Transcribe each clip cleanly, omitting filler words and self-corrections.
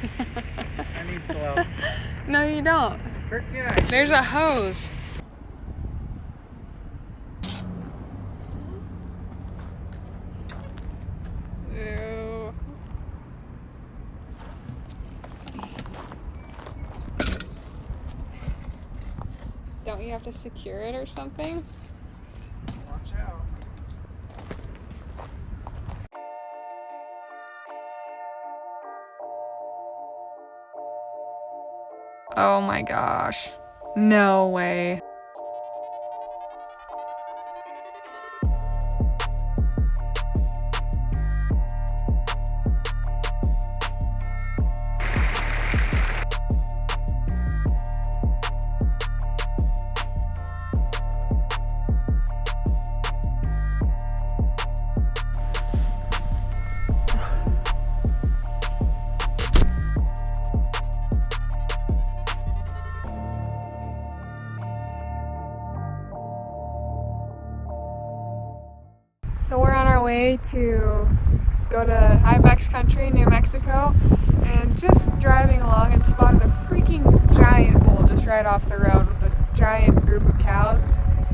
I need gloves. No, you don't. Yeah, There's a hose. Ew. Don't you have to secure it or something? watch out. Oh my gosh. No way. So we're on our way to go to Ibex country, New Mexico, and just driving along and spotted a freaking giant bull just right off the road with a giant group of cows.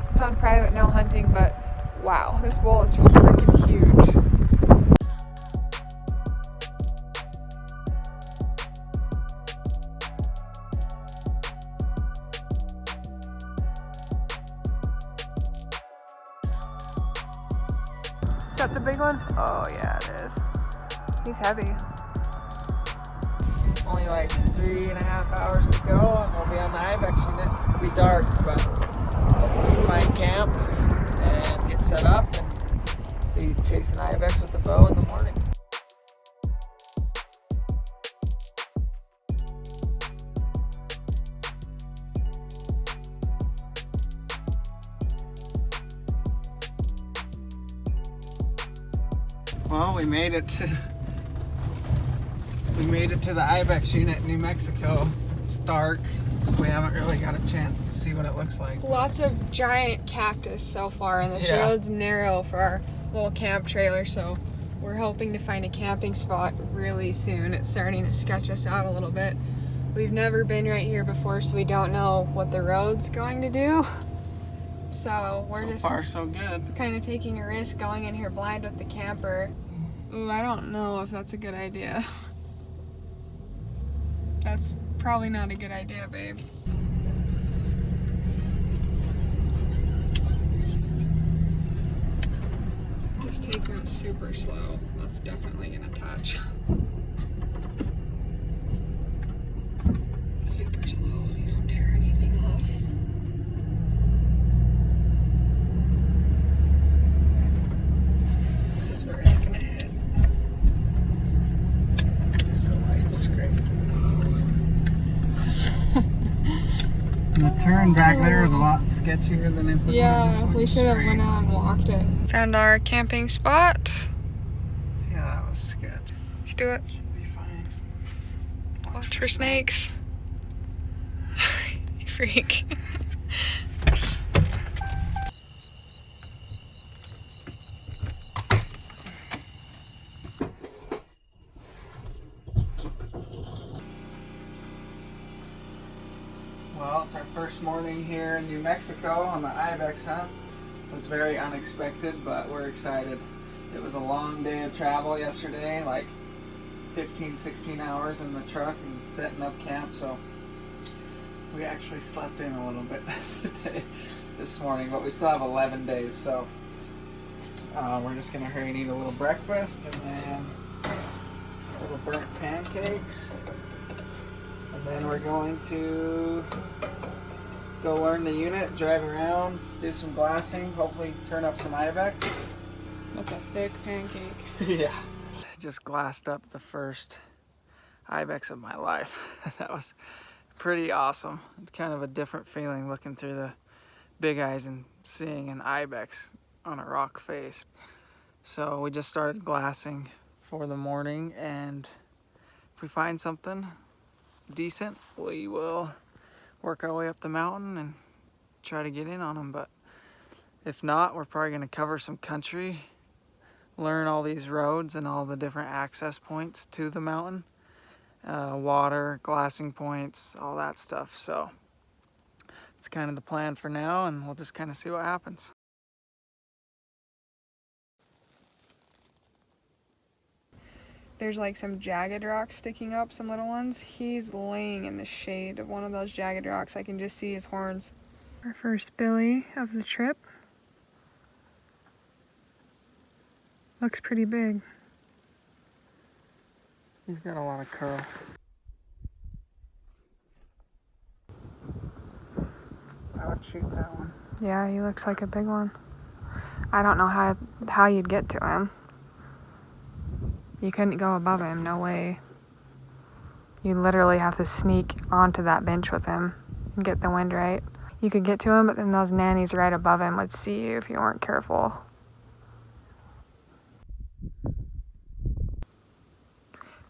It's on private, no hunting, but wow, this bull is freaking huge. Is that the big one? Oh yeah, it is. He's heavy. Only like 3.5 hours to go, and we'll be on the Ibex unit. It'll be dark, but hopefully we can find camp and get set up and be chasing Ibex with the bow in the morning. Well, we made it to the Ibex unit in New Mexico. It's dark, so we haven't really got a chance to see what it looks like. Lots of giant cactus so far, and this Yeah. road's narrow for our little camp trailer, so we're hoping to find a camping spot really soon. It's starting to sketch us out a little bit. We've never been right here before, so we don't know what the road's going to do. So we're So just far, so good. kind of taking a risk going in here blind with the camper. Ooh, I don't know if that's a good idea. That's probably not a good idea, babe. Just taking it super slow. That's definitely gonna touch. Super slow so you don't tear anything off. This is where it's gonna hit. Just so light and scrape. And the turn back there is a lot sketchier than if we Yeah, went we should have straight. went out and walked it. Found our camping spot. Yeah, that was sketch. Let's do it. Should be fine. Watch for snakes. You freak. Well, it's our first morning here in New Mexico on the Ibex hunt. It was very unexpected, but we're excited. It was a long day of travel yesterday, like 15, 16 hours in the truck and setting up camp, so we actually slept in a little bit today, this morning, but we still have 11 days, so we're just going to hurry and eat a little breakfast and then little burnt pancakes. And then we're going to go learn the unit, drive around, do some glassing, hopefully turn up some Ibex. That's a thick pancake. Yeah. Just glassed up the first Ibex of my life. That was pretty awesome. It's kind of a different feeling looking through the big eyes and seeing an Ibex on a rock face. So we just started glassing for the morning, and if we find something decent, we will work our way up the mountain and try to get in on them. But if not, we're probably going to cover some country, learn all these roads and all the different access points to the mountain, water, glassing points, all that stuff. So it's kind of the plan for now, and we'll just kind of see what happens. There's like some jagged rocks sticking up, some little ones. He's laying in the shade of one of those jagged rocks. I can just see his horns. Our first billy of the trip. Looks pretty big. He's got a lot of curl. I would shoot that one. Yeah, he looks like a big one. I don't know how you'd get to him. You couldn't go above him, no way. You literally have to sneak onto that bench with him and get the wind right. You could get to him, but then those nannies right above him would see you if you weren't careful.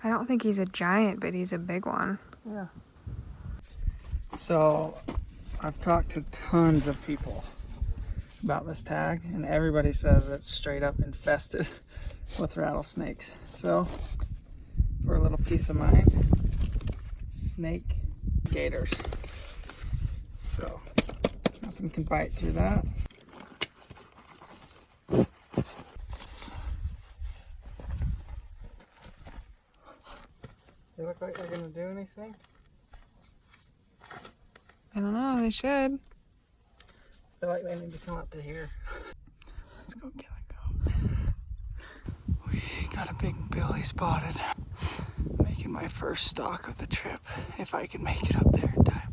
I don't think he's a giant, but he's a big one. Yeah. So I've talked to tons of people about this tag, and everybody says it's straight up infested with rattlesnakes. So for a little peace of mind, snake gators. So nothing can bite through that. They look like they're gonna do anything? I don't know, they should. I feel like they need to come up to here. Let's go get a goat. We got a big billy spotted. Making my first stalk of the trip, if I can make it up there in time.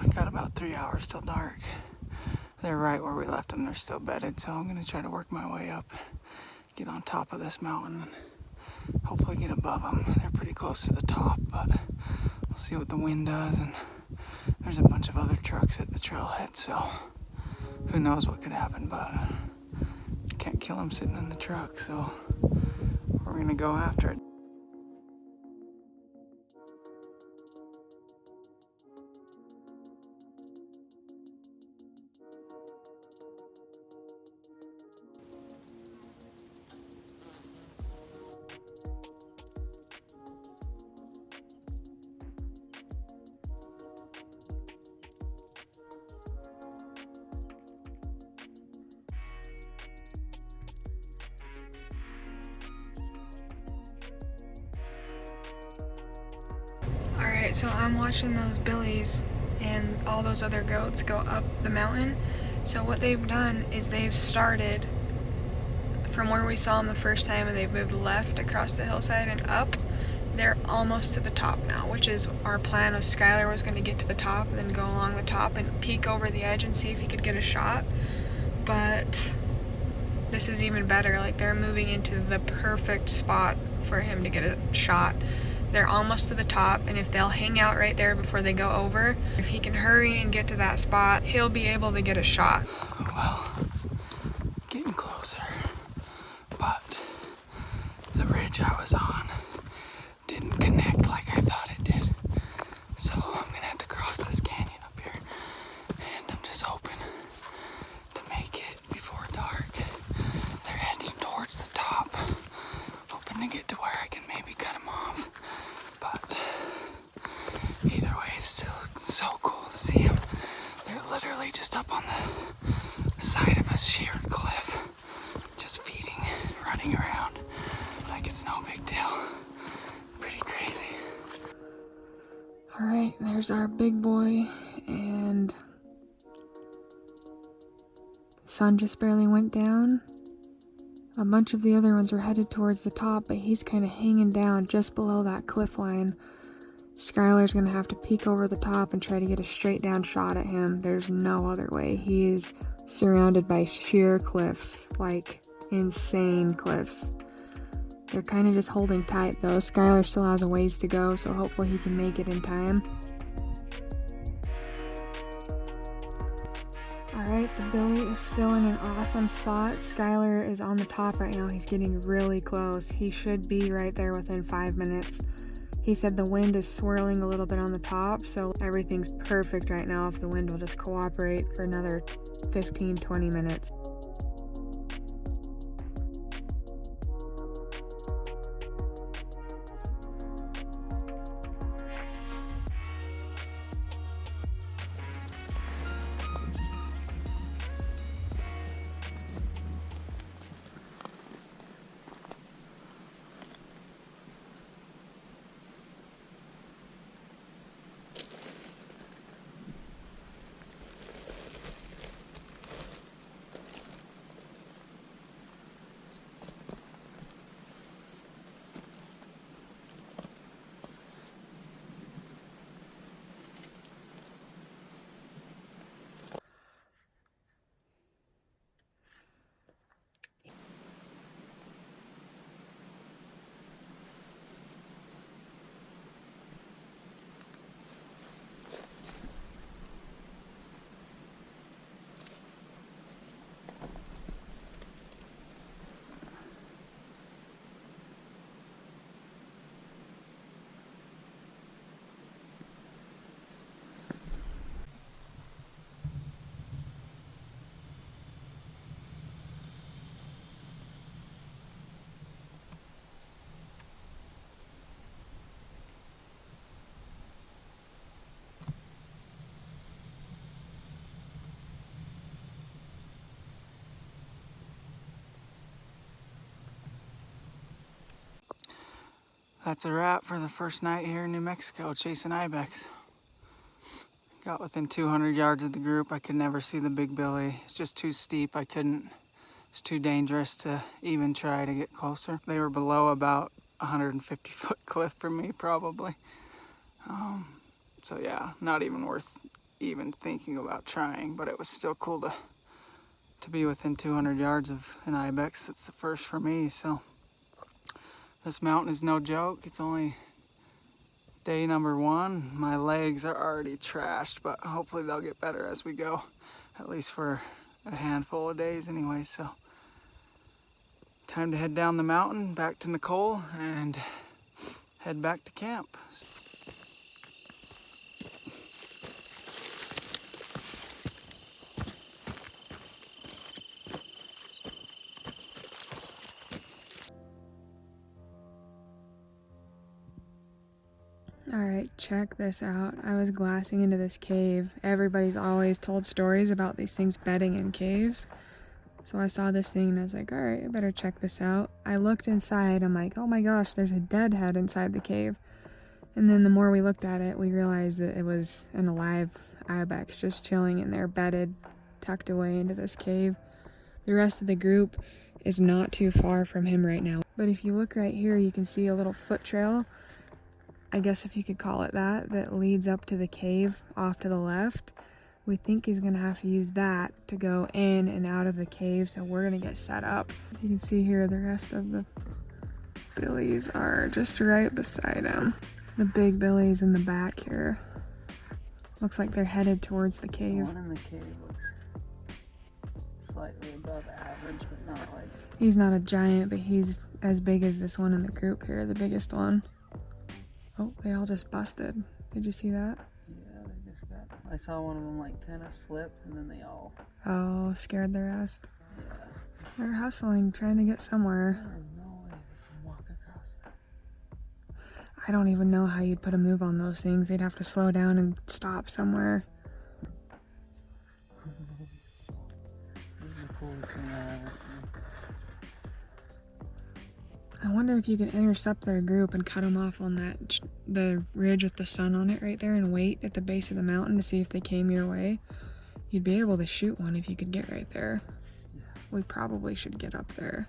I got about 3 hours till dark. They're right where we left them. They're still bedded, so I'm gonna try to work my way up, get on top of this mountain, hopefully get above them. They're pretty close to the top, but we'll see what the wind does. And there's a bunch of other trucks at the trailhead, so who knows what could happen, but can't kill them sitting in the truck, so we're gonna go after it. Alright, so I'm watching those billies and all those other goats go up the mountain. So what they've done is they've started from where we saw them the first time, and they've moved left across the hillside and up. They're almost to the top now, which is our plan. Was Skylar was going to get to the top and then go along the top and peek over the edge and see if he could get a shot. But this is even better. Like, they're moving into the perfect spot for him to get a shot. They're almost to the top, and if they'll hang out right there before they go over, if he can hurry and get to that spot, he'll be able to get a shot. Well, getting closer, but the ridge I was on didn't connect like I thought it did. So I'm gonna have to cross this canyon up here, and I'm just hoping to make it before dark. They're heading towards the top, hoping to get to where I can maybe cut them off. But either way, it's still so cool to see them. They're literally just up on the side of a sheer cliff, just feeding, running around like it's no big deal. Pretty crazy. Alright, there's our big boy, and the sun just barely went down. A bunch of the other ones were headed towards the top, but he's kind of hanging down just below that cliff line. Skylar's gonna have to peek over the top and try to get a straight down shot at him. There's no other way. He is surrounded by sheer cliffs, like insane cliffs. They're kind of just holding tight though. Skylar still has a ways to go, so hopefully he can make it in time. Alright, the billy is still in an awesome spot. Skylar is on the top right now. He's getting really close. He should be right there within 5 minutes. He said the wind is swirling a little bit on the top, so everything's perfect right now if the wind will just cooperate for another 15-20 minutes. That's a wrap for the first night here in New Mexico, chasing Ibex. Got within 200 yards of the group. I could never see the big billy. It's just too steep. It's too dangerous to even try to get closer. They were below about 150-foot cliff for me, probably. So yeah, not even worth even thinking about trying, but it was still cool to be within 200 yards of an Ibex. It's the first for me, so this mountain is no joke. It's only day number 1. My legs are already trashed, but hopefully they'll get better as we go, at least for a handful of days anyway. So time to head down the mountain back to Nicole and head back to camp. Alright, check this out. I was glassing into this cave. Everybody's always told stories about these things bedding in caves. So I saw this thing and I was like, alright, I better check this out. I looked inside, I'm like, oh my gosh, there's a dead head inside the cave. And then the more we looked at it, we realized that it was an alive ibex just chilling in there, bedded, tucked away into this cave. The rest of the group is not too far from him right now. But if you look right here, you can see a little foot trail, I guess if you could call it that, that leads up to the cave off to the left. We think he's gonna have to use that to go in and out of the cave, so we're gonna get set up. You can see here the rest of the billies are just right beside him. The big billies in the back here. Looks like they're headed towards the cave. The one in the cave looks slightly above average, but not like... He's not a giant, but he's as big as this one in the group here, the biggest one. Oh, they all just busted. Did you see that? Yeah, they just got... I saw one of them like kind of slip, and then they all... Oh, scared the rest. Yeah. They're hustling, trying to get somewhere. There is no way they can walk across that. I don't even know how you'd put a move on those things. They'd have to slow down and stop somewhere. This is the coolest thing I've ever seen. I wonder if you could intercept their group and cut them off on the ridge with the sun on it right there and wait at the base of the mountain to see if they came your way. You'd be able to shoot one if you could get right there. Yeah. We probably should get up there.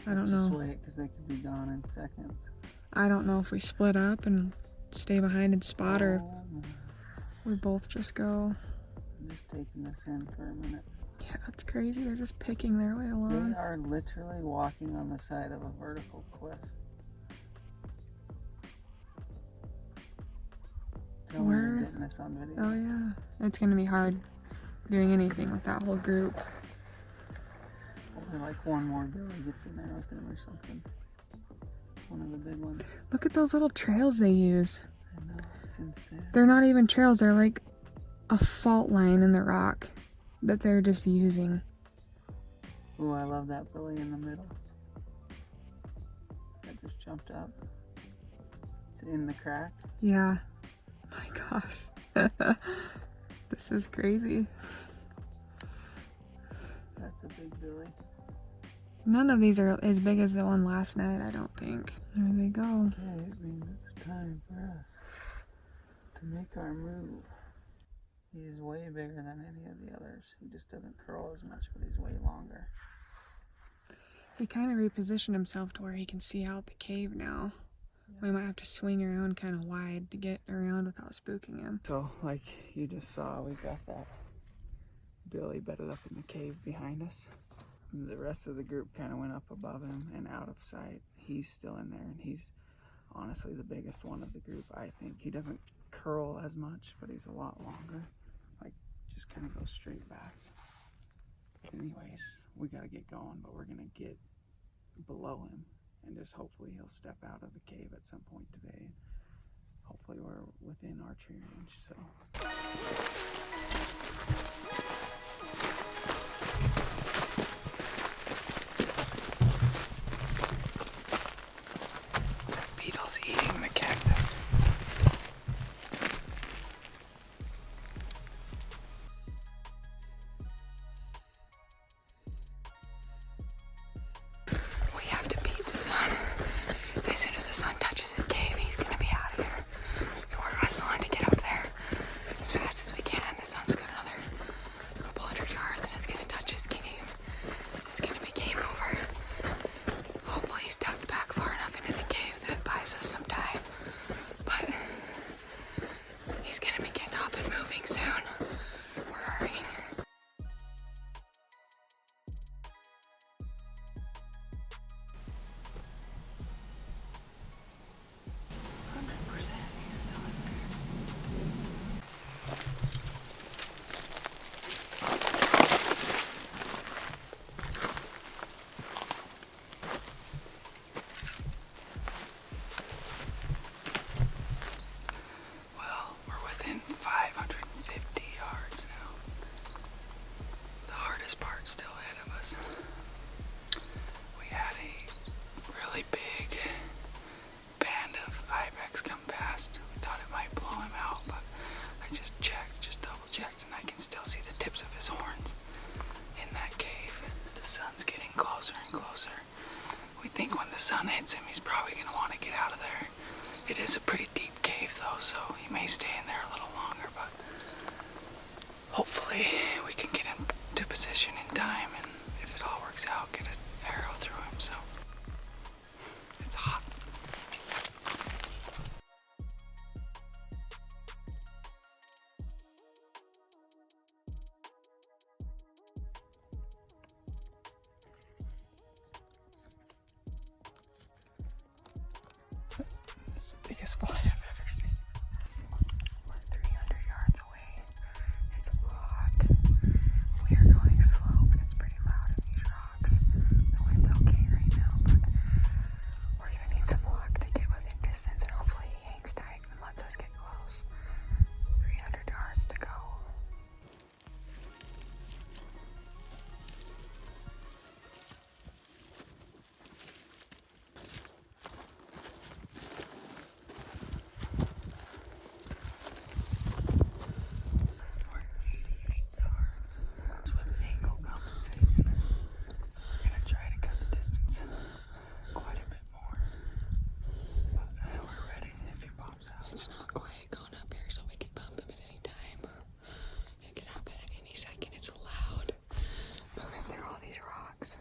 I don't know. Just wait, because they could be gone in seconds. I don't know if we split up and stay behind and spot, or we both just go. I'm just taking this in for a minute. Yeah, it's crazy. They're just picking their way along. They are literally walking on the side of a vertical cliff. Tell me you're getting this on video. Oh yeah. It's gonna be hard doing anything with that whole group. Hopefully like one more billy gets in there with them or something. One of the big ones. Look at those little trails they use. I know, it's insane. They're not even trails, they're like a fault line in the rock that they're just using. Ooh, I love that billy in the middle. That just jumped up. It's in the crack. Yeah. Oh my gosh. This is crazy. That's a big billy. None of these are as big as the one last night, I don't think. There they go. Okay, it means it's time for us to make our move. He's way bigger than any of the others. He just doesn't curl as much, but he's way longer. He kind of repositioned himself to where he can see out the cave now. Yeah. We might have to swing around kind of wide to get around without spooking him. So, like you just saw, we got that billy bedded up in the cave behind us. The rest of the group kind of went up above him and out of sight. He's still in there, and he's honestly the biggest one of the group, I think. He doesn't curl as much, but he's a lot longer. Like, just kind of goes straight back. Anyways, we got to get going, but we're going to get below him, and just hopefully he'll step out of the cave at some point today. Hopefully we're within archery range, so. Beetle's eating the cactus. We have to beat the sun. probably going to want to get out of there. It is a pretty deep cave though, so he may stay in there a little longer, but hopefully we can get into position in time, and if it all works out, get an arrow through him. So it's hot. It's the biggest fly I've ever seen. We're 300 yards away. It's hot. We are going slow, but it's pretty loud in these rocks. The wind's okay right now, but we're gonna need some luck to get within distance, and hopefully he hangs tight and lets us get close. 300 yards to go. We're 88 yards. That's with angle compensating. We're gonna try to cut the distance quite a bit more. But we're ready if he pops out. It's not quiet going up here, so we can bump him at any time. It can happen at any second. It's loud. Moving through all these rocks.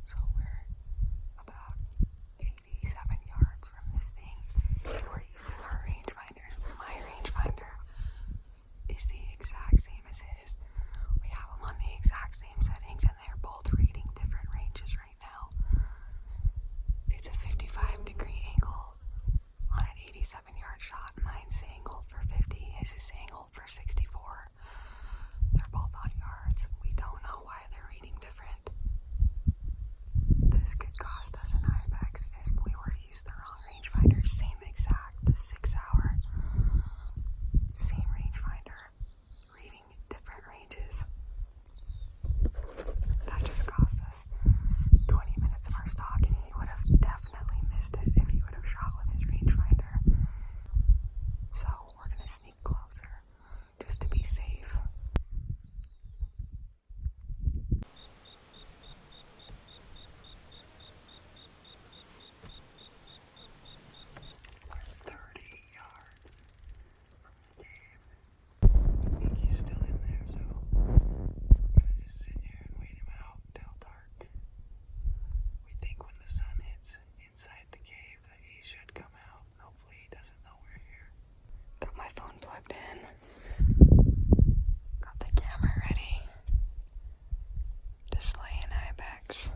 So we're about 87 yards from this thing, and we're using our rangefinders. My rangefinder is the exact same as his. We have them on the exact same settings, and they're both reading different ranges right now. It's a 55-degree angle on an 87-yard shot. Mine's angled for 50, his is angled for 64. They're both on yards. We don't know why they're reading different. This could cost us an Ibex if we were to use the wrong rangefinder. Same exact, the 6-hour, same rangefinder, reading different ranges. That just cost us 20 minutes of our stock, and he would have definitely missed it if he would have shot with his rangefinder. So we're gonna sneak closer just to be safe. We're 30 yards from the cave. I think he's still in there, so we're gonna just sit here and wait him out till dark. We think when the sun hits inside the cave that he should come out. Hopefully he doesn't know we're here. Got my phone plugged in. Got the camera ready. Display an Ibex.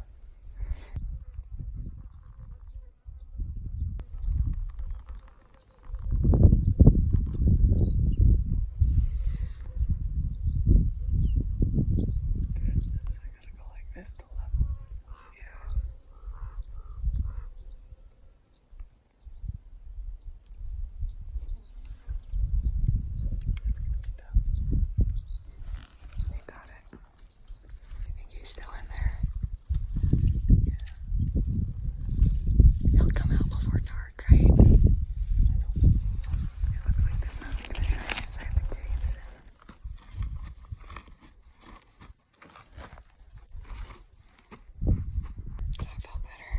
Goodness, I gotta go like this to level. Yeah. It's gonna be tough. You got it. You think he's still in there? Yeah. He'll come out before dark, right? I don't know. It looks like the sun's gonna shine inside the cave soon. Does that feel better?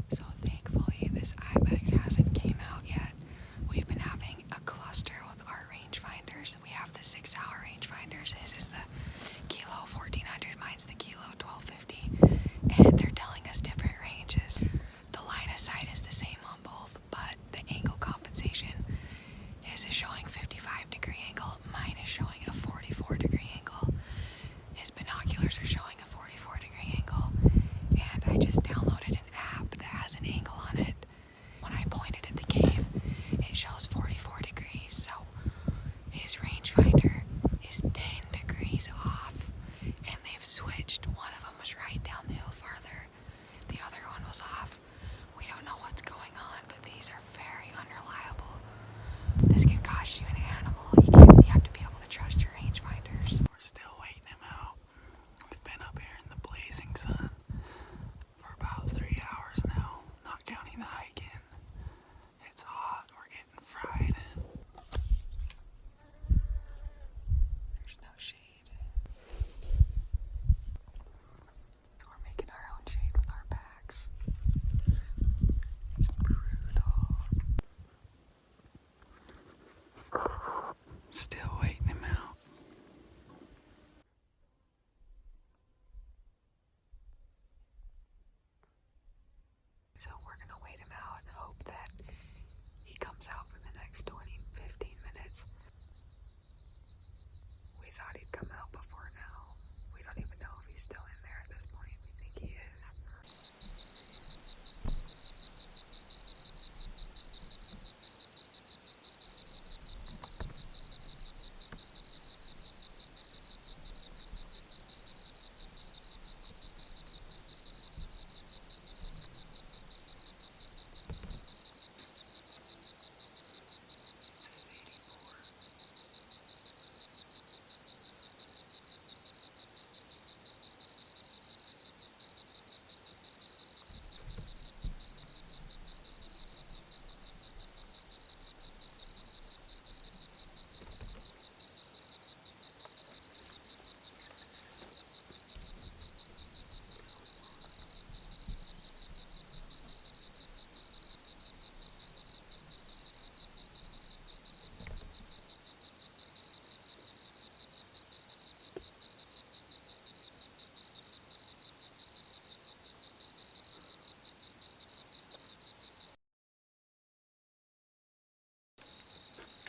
So thankfully this Ibex hasn't came out yet. We've been having a cluster with our rangefinders. We have the 6-hour rangefinders. His is the kilo 1400, mine's the kilo 1250, and they're telling us different ranges. The line of sight is the same on both, but the angle compensation, his is showing 55-degree angle, mine is showing a 44-degree angle. His binoculars are showing a 44-degree angle, and I just downloaded an app that has an angle on it. When I pointed at the cave, it shows 44 degrees, so his rangefinder is 10 degrees off, and they've switched. One of them was right down the hill farther, the other one was off. know what's going on, but these are very unreliable. This can cost you an animal. You have to be able to trust your rangefinders. We're still waiting him out. We've been up here in the blazing sun for about 3 hours now, not counting the hike in. It's hot, we're getting fried. There's no shade. So we're making our own shade with our packs. It's brutal. Still waiting him out. So we're gonna wait him out and hope that he comes out for the next 20-15 minutes. We thought he'd come out before now. We don't even know if he's still in there at this point. We think he is. It says 84.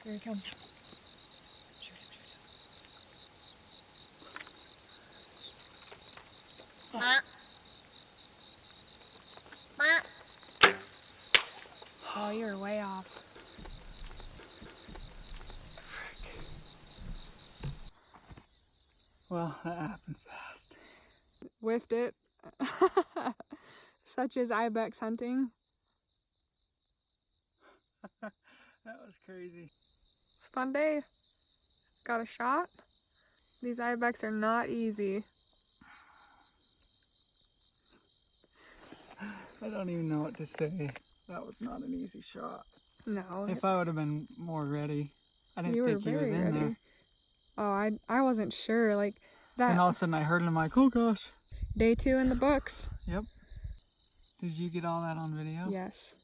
Here he comes. Shoot him. Oh, you're way off. Well, that happened fast. Whiffed it. Such is Ibex hunting. That was crazy. It's a fun day. Got a shot. These Ibex are not easy. I don't even know what to say. That was not an easy shot. No. If I would have been more ready. I didn't You were think he was very in ready. there. Oh, I wasn't sure. Like that. And all of a sudden I heard him like, oh gosh. Day 2 in the books. Yep. Did you get all that on video? Yes.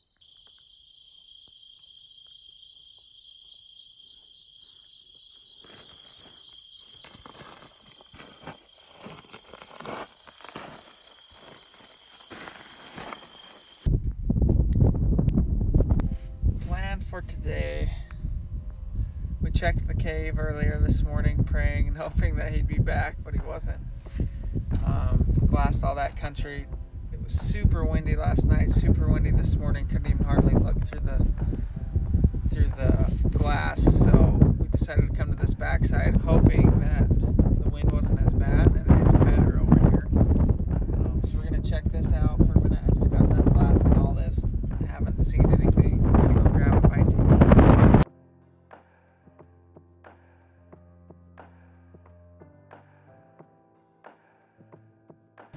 Plan for today. We checked the cave earlier this morning, praying and hoping that he'd be back, but he wasn't. Glassed all that country. It was super windy last night, super windy this morning. Couldn't even hardly look through the glass. So we decided to come to this backside, hoping that the wind wasn't as bad, and it is better over here. So we're gonna check this out for a minute. I just got done glassing all this. I haven't seen anything. I'm gonna go grab a bite to eat.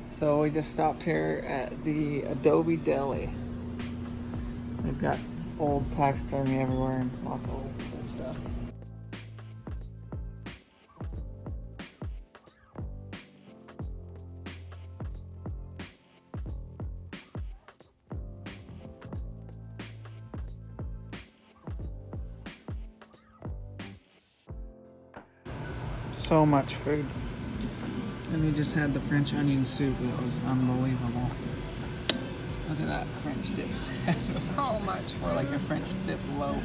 So we just stopped here at the Adobe Deli. They've got old taxidermy everywhere and lots of old stuff. So much food. And we just had the French onion soup. That was unbelievable. Look at that French dips. So much Or like a French dip loaf.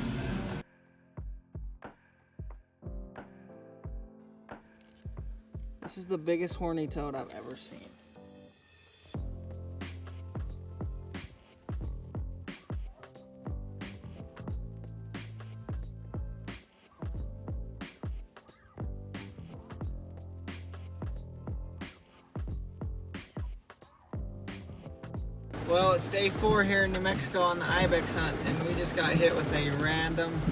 This is the biggest horny toad I've ever seen. Well, it's day 4 here in New Mexico on the Ibex hunt, and we just got hit with a random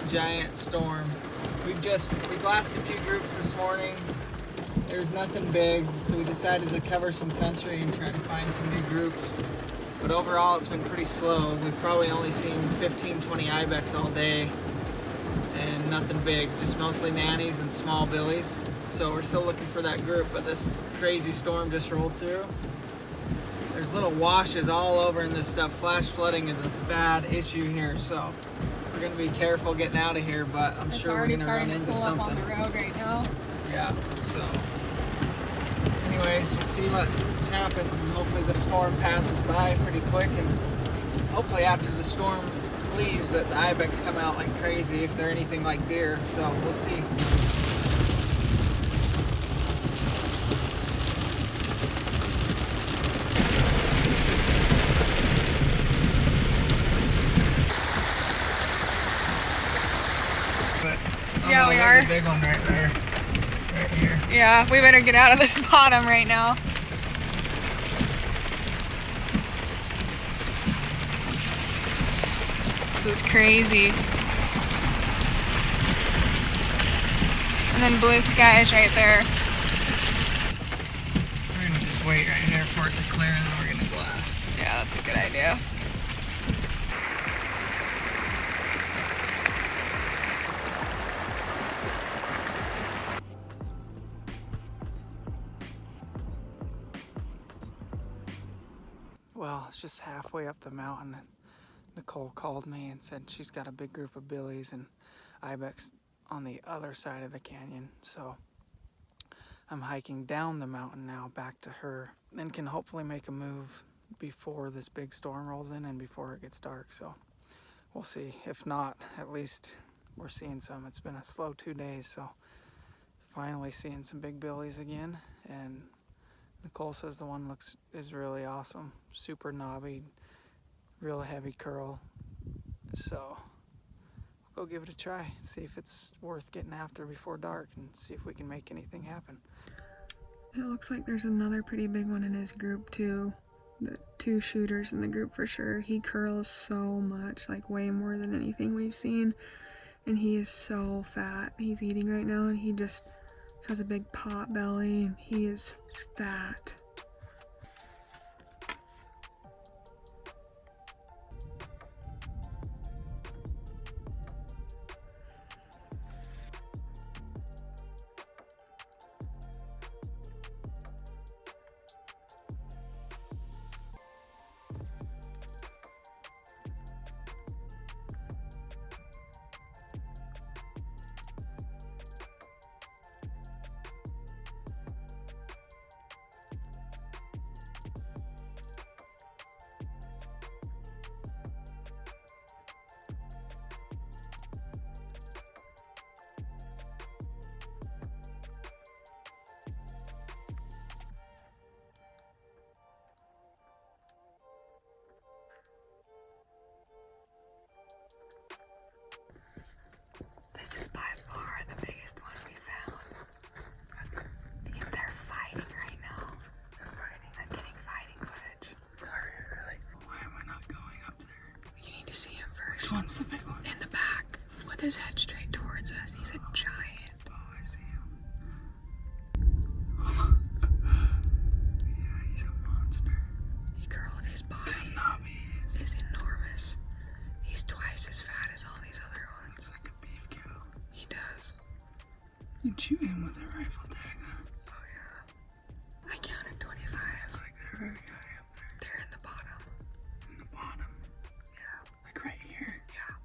giant storm. We blasted a few groups this morning. There's nothing big, so we decided to cover some country and try to find some new groups. But overall, it's been pretty slow. We've probably only seen 15-20 Ibex all day, and nothing big, just mostly nannies and small billies. So we're still looking for that group, but this crazy storm just rolled through. There's little washes all over in this stuff. Flash flooding is a bad issue here, so we're gonna be careful getting out of here, but I'm sure we're gonna run into something. Up on the road right now. Yeah, so anyways, we'll see what happens, and hopefully the storm passes by pretty quick, and hopefully after the storm leaves that the Ibex come out like crazy if they're anything like deer, so we'll see. Yeah, we are. There's a big one right there. Right here. Yeah, we better get out of this bottom right now. This is crazy. And then blue skies right there. We're gonna just wait right here for it to clear, and then we're gonna blast. Yeah, that's a good idea. Well, it's just halfway up the mountain, and Nicole called me and said she's got a big group of billies and Ibex on the other side of the canyon. So I'm hiking down the mountain now back to her, and can hopefully make a move before this big storm rolls in and before it gets dark. So we'll see. If not, at least we're seeing some. It's been a slow 2 days, so finally seeing some big billies again. And Nicole says the one is really awesome, super knobby, real heavy curl. So we'll go give it a try, see if it's worth getting after before dark, and see if we can make anything happen. It looks like there's another pretty big one in his group too. The 2 shooters in the group for sure. He curls so much, like way more than anything we've seen. And he is so fat. He's eating right now, and he just has a big pot belly, and he is fat. This is by far the biggest one we found. Yeah, they're fighting right now. They're fighting. I'm getting fighting footage. Are you really? Why am I not going up there? You need to see him first. Which one's the big one? In the back, with his head straight towards us. He's a giant. Oh, I see him. Yeah, he's a monster. He curled his body. Is enormous. He's twice as fat as all these other ones. Looks like a beef cow. He does. You shoot him with a rifle tag, huh? Oh yeah. I counted 25. Looks like they're very high up there. They're in the bottom. In the bottom? Yeah. Like right here? Yeah.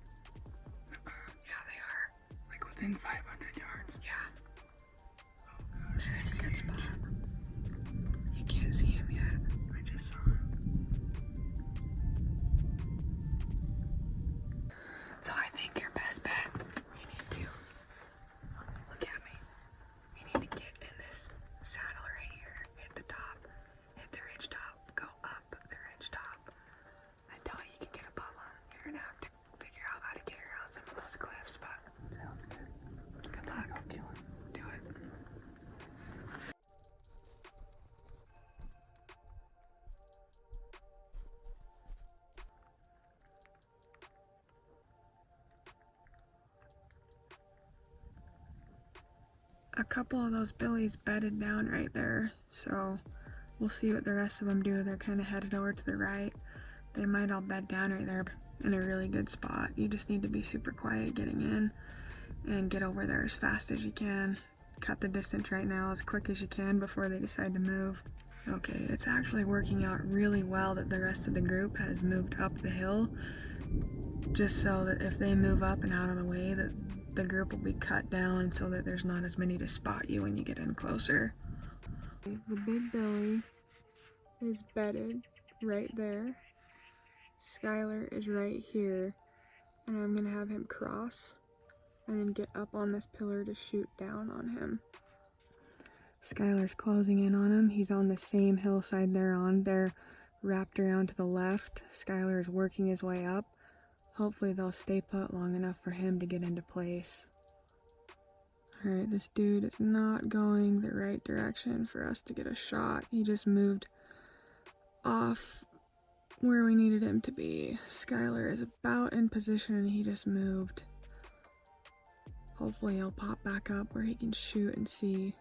Yeah, they are. Like within 500 yards? Yeah. Oh gosh. They're in a good spot. You can't see him yet. I just saw him. So I think your best bet, you need to look at me. We need to get couple of those billies bedded down right there, so we'll see what the rest of them do. They're kind of headed over to the right. They might all bed down right there in a really good spot. You just need to be super quiet getting in and get over there as fast as you can. Cut the distance right now as quick as you can before they decide to move. Okay, it's actually working out really well that the rest of the group has moved up the hill, just so that if they move up and out of the way, that the group will be cut down so that there's not as many to spot you when you get in closer. The big billy is bedded right there. Skylar is right here, and I'm gonna have him cross and then get up on this pillar to shoot down on him. Skylar's closing in on him. He's on the same hillside they're on. They're wrapped around to the left. Skylar is working his way up. Hopefully they'll stay put long enough for him to get into place. Alright, this dude is not going the right direction for us to get a shot. He just moved off where we needed him to be. Skylar is about in position and he just moved. Hopefully he'll pop back up where he can shoot and see.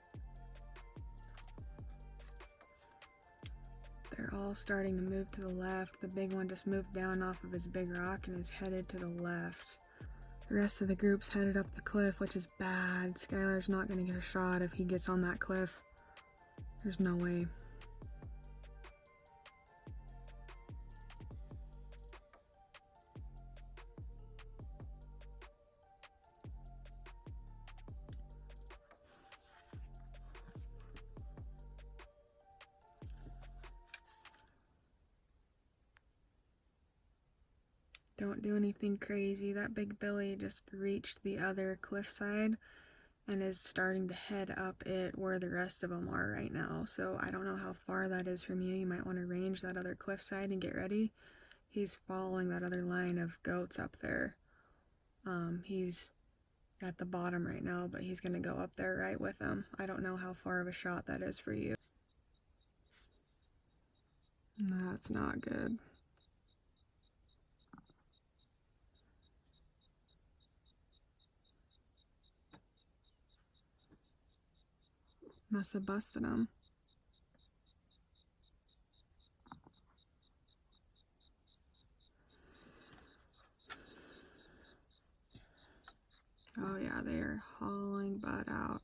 They're all starting to move to the left. The big one just moved down off of his big rock and is headed to the left. The rest of the group's headed up the cliff, which is bad. Skylar's not going to get a shot if he gets on that cliff. There's no way. Don't do anything crazy. That big billy just reached the other cliffside and is starting to head up it where the rest of them are right now. So I don't know how far that is from you. You might want to range that other cliffside and get ready. He's following that other line of goats up there. He's at the bottom right now, but he's going to go up there right with them. I don't know how far of a shot that is for you. That's not good. Must have busted him. Oh yeah, they are hauling butt out.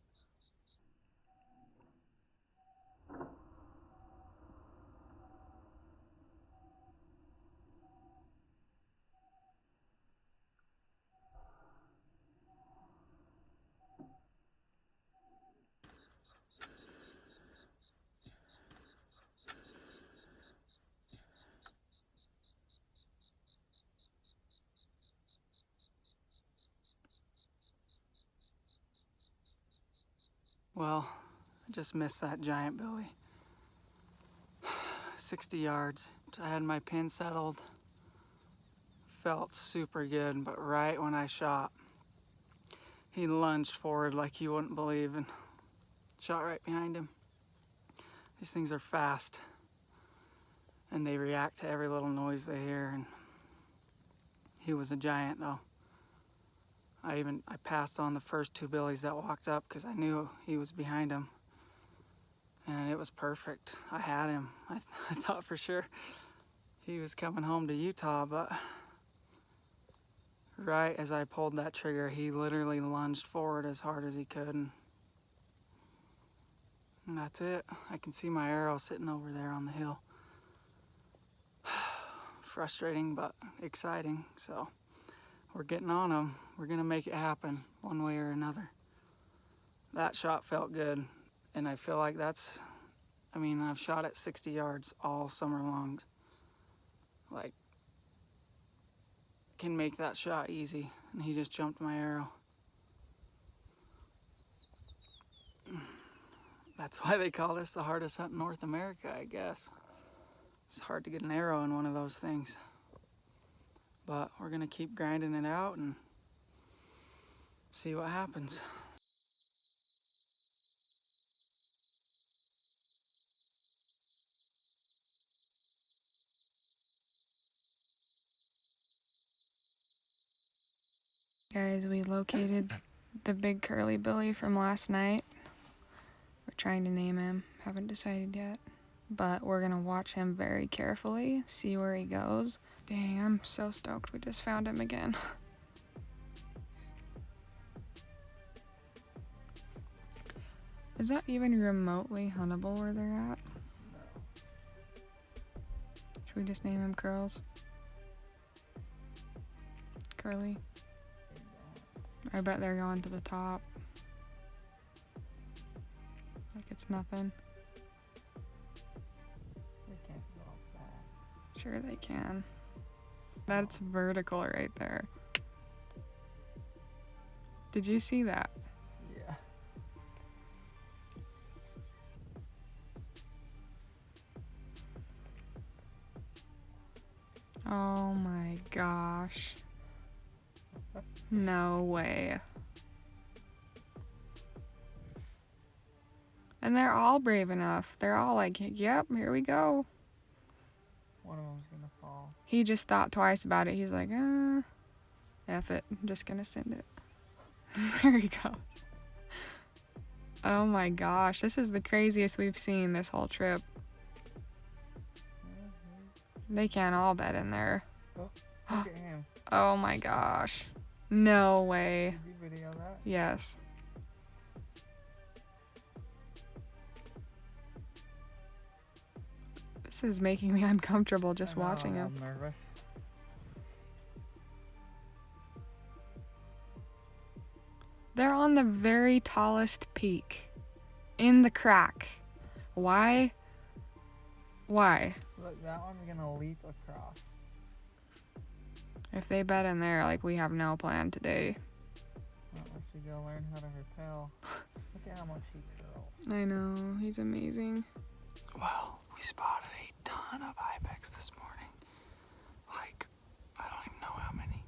Well, I just missed that giant billy. 60 yards. I had my pin settled. Felt super good, but right when I shot, he lunged forward like you wouldn't believe and shot right behind him. These things are fast and they react to every little noise they hear, and he was a giant though. I passed on the first two billies that walked up because I knew he was behind him, and it was perfect. I had him. I thought for sure he was coming home to Utah, but right as I pulled that trigger, he literally lunged forward as hard as he could, and that's it. I can see my arrow sitting over there on the hill. Frustrating, but exciting. So we're getting on him. We're gonna make it happen one way or another. That shot felt good, and I feel like I've shot at 60 yards all summer long. Like, can make that shot easy, and he just jumped my arrow. That's why they call this the hardest hunt in North America, I guess. It's hard to get an arrow in one of those things. But we're gonna keep grinding it out and see what happens. Guys, we located the big curly billy from last night. trying to name him. Haven't decided yet. But we're gonna watch him very carefully, see where he goes. Dang, I'm so stoked we just found him again. Is that even remotely huntable where they're at? No. Should we just name him Curls? Curly? I bet they're going to the top. Like it's nothing. They can't go up that. Sure they can. That's vertical right there. Did you see that? Yeah. Oh my gosh. No way. And they're all brave enough. They're all like, yep, here we go. One of them's gonna fall. He just thought twice about it. He's like, F it. I'm just gonna send it. There he goes. Oh my gosh. This is the craziest we've seen this whole trip. They can't all bed in there. Oh, look at him. Oh my gosh. No way. Did you video that? Yes. This is making me uncomfortable just watching him. I'm nervous. They're on the very tallest peak. In the crack. Why? Why? Look, that one's gonna leap across. If they bed in there, like, we have no plan today. Unless we go learn how to rappel. Look at how much he curls. I know, he's amazing. Well, we spotted a ton of ibex this morning. Like, I don't even know how many.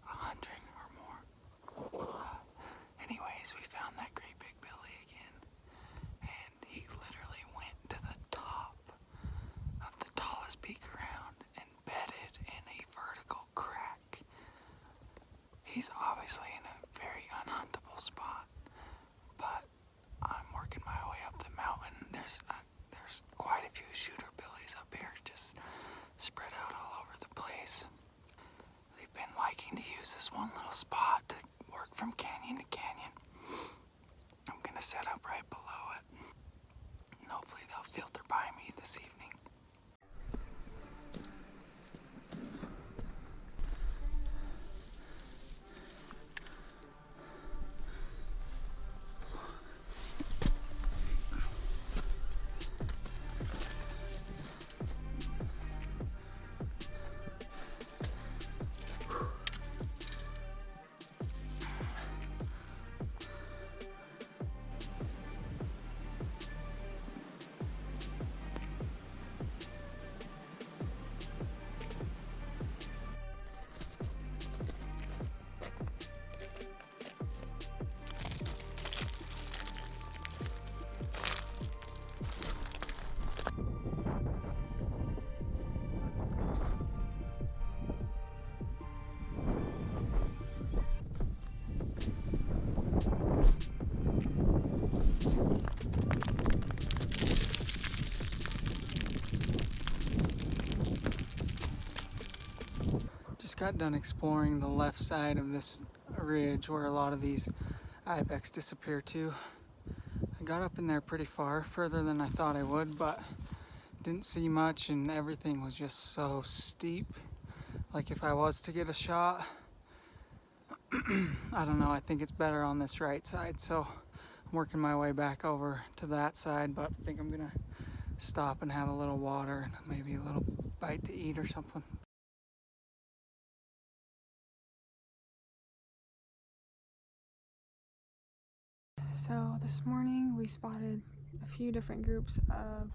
100 or more. Anyways, we found that great big Billy again. And he literally went to the top of the tallest peak around and bedded in a vertical crack. He's obviously in a very unhuntable spot, but I'm working my way up the mountain. There's quite a few shooter billies up here, just spread out all over the place. They've been liking to use this one little spot to work from canyon to canyon. I'm gonna set up right below it, and hopefully they'll filter by me this evening. Just got done exploring the left side of this ridge where a lot of these ibex disappear to. I got up in there pretty far, further than I thought I would, but didn't see much and everything was just so steep. Like if I was to get a shot, I don't know, I think it's better on this right side, so I'm working my way back over to that side, but I think I'm gonna stop and have a little water and maybe a little bite to eat or something. So this morning we spotted a few different groups of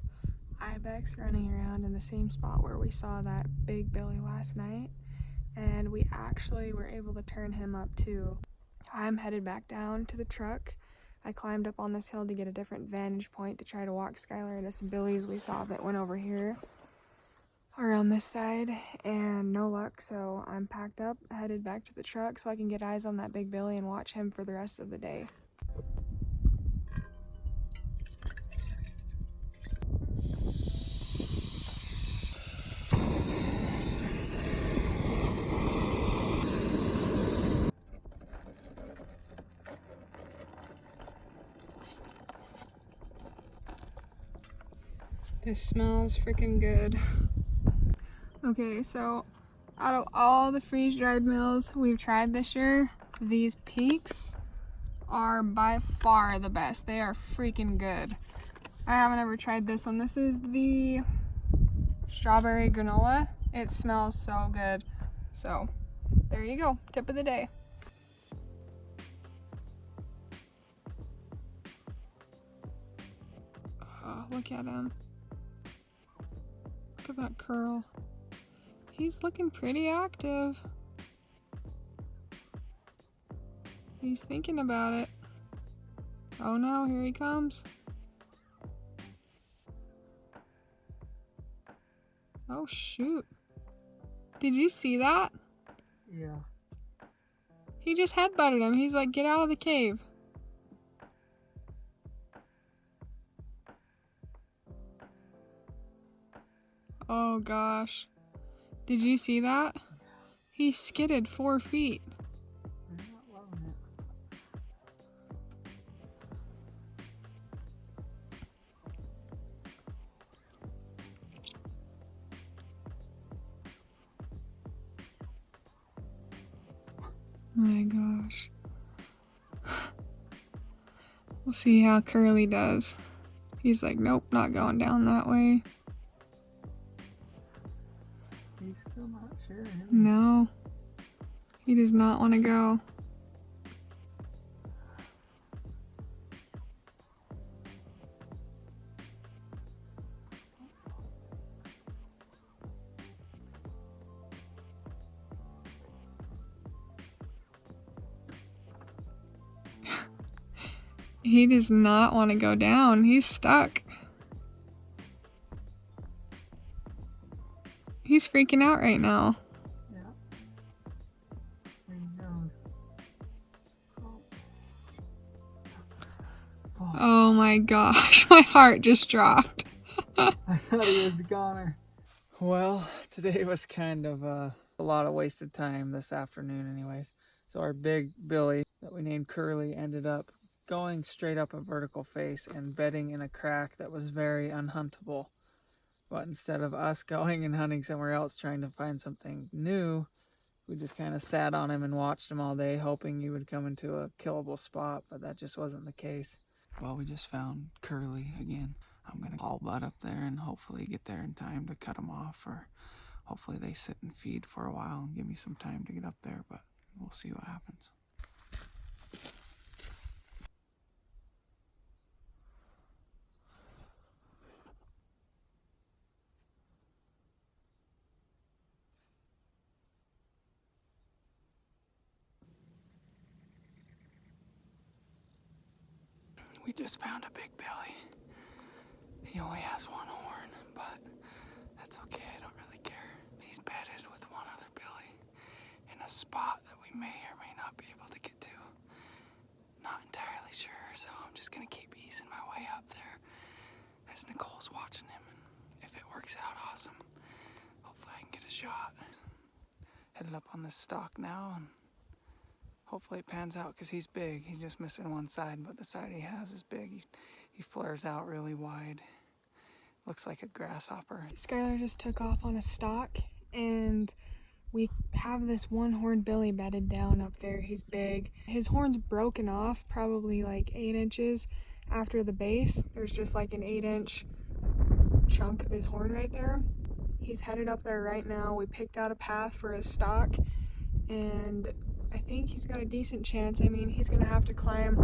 ibex running around in the same spot where we saw that big Billy last night, and we actually were able to turn him up too. I'm headed back down to the truck. I climbed up on this hill to get a different vantage point to try to walk Skylar into some billies we saw that went over here around this side, and no luck, so I'm packed up, headed back to the truck so I can get eyes on that big Billy and watch him for the rest of the day. This smells freaking good. Okay, so out of all the freeze-dried meals we've tried this year, these Peaks are by far the best. They are freaking good. I haven't ever tried this one. This is the strawberry granola. It smells so good. So there you go, tip of the day. Oh, look at him. Look at that curl. He's looking pretty active. He's thinking about it. Oh no, here he comes. Oh shoot. Did you see that? Yeah. He just headbutted him. He's like, get out of the cave. Oh gosh. Did you see that? He skidded 4 feet. I'm not loving it. My gosh. We'll see how Curly does. He's like, nope, not going down that way. He's still not sure. No. He does not want to go. He does not want to go down. He's stuck. He's freaking out right now. Yeah. There he goes. Oh. Oh my gosh, my heart just dropped. I thought he was a goner. Well, today was kind of a lot of wasted time this afternoon anyways. So our big Billy that we named Curly ended up going straight up a vertical face and bedding in a crack that was very unhuntable. But instead of us going and hunting somewhere else trying to find something new, we just kind of sat on him and watched him all day hoping he would come into a killable spot, but that just wasn't the case. Well, we just found Curly again. I'm going to all butt up there and hopefully get there in time to cut them off, or hopefully they sit and feed for a while and give me some time to get up there, but we'll see what happens. We just found a big Billy. He only has one horn, but that's okay, I don't really care. He's bedded with one other Billy in a spot that we may or may not be able to get to. Not entirely sure, so I'm just gonna keep easing my way up there as Nicole's watching him, and if it works out, awesome. Hopefully I can get a shot. Headed up on this stalk now, and hopefully it pans out because he's big. He's just missing one side, but the side he has is big. He flares out really wide. Looks like a grasshopper. Skylar just took off on a stalk, and we have this one horned Billy bedded down up there. He's big. His horn's broken off, probably like 8 inches after the base. There's just like an 8-inch chunk of his horn right there. He's headed up there right now. We picked out a path for his stalk, and I think he's got a decent chance. I mean, he's gonna have to climb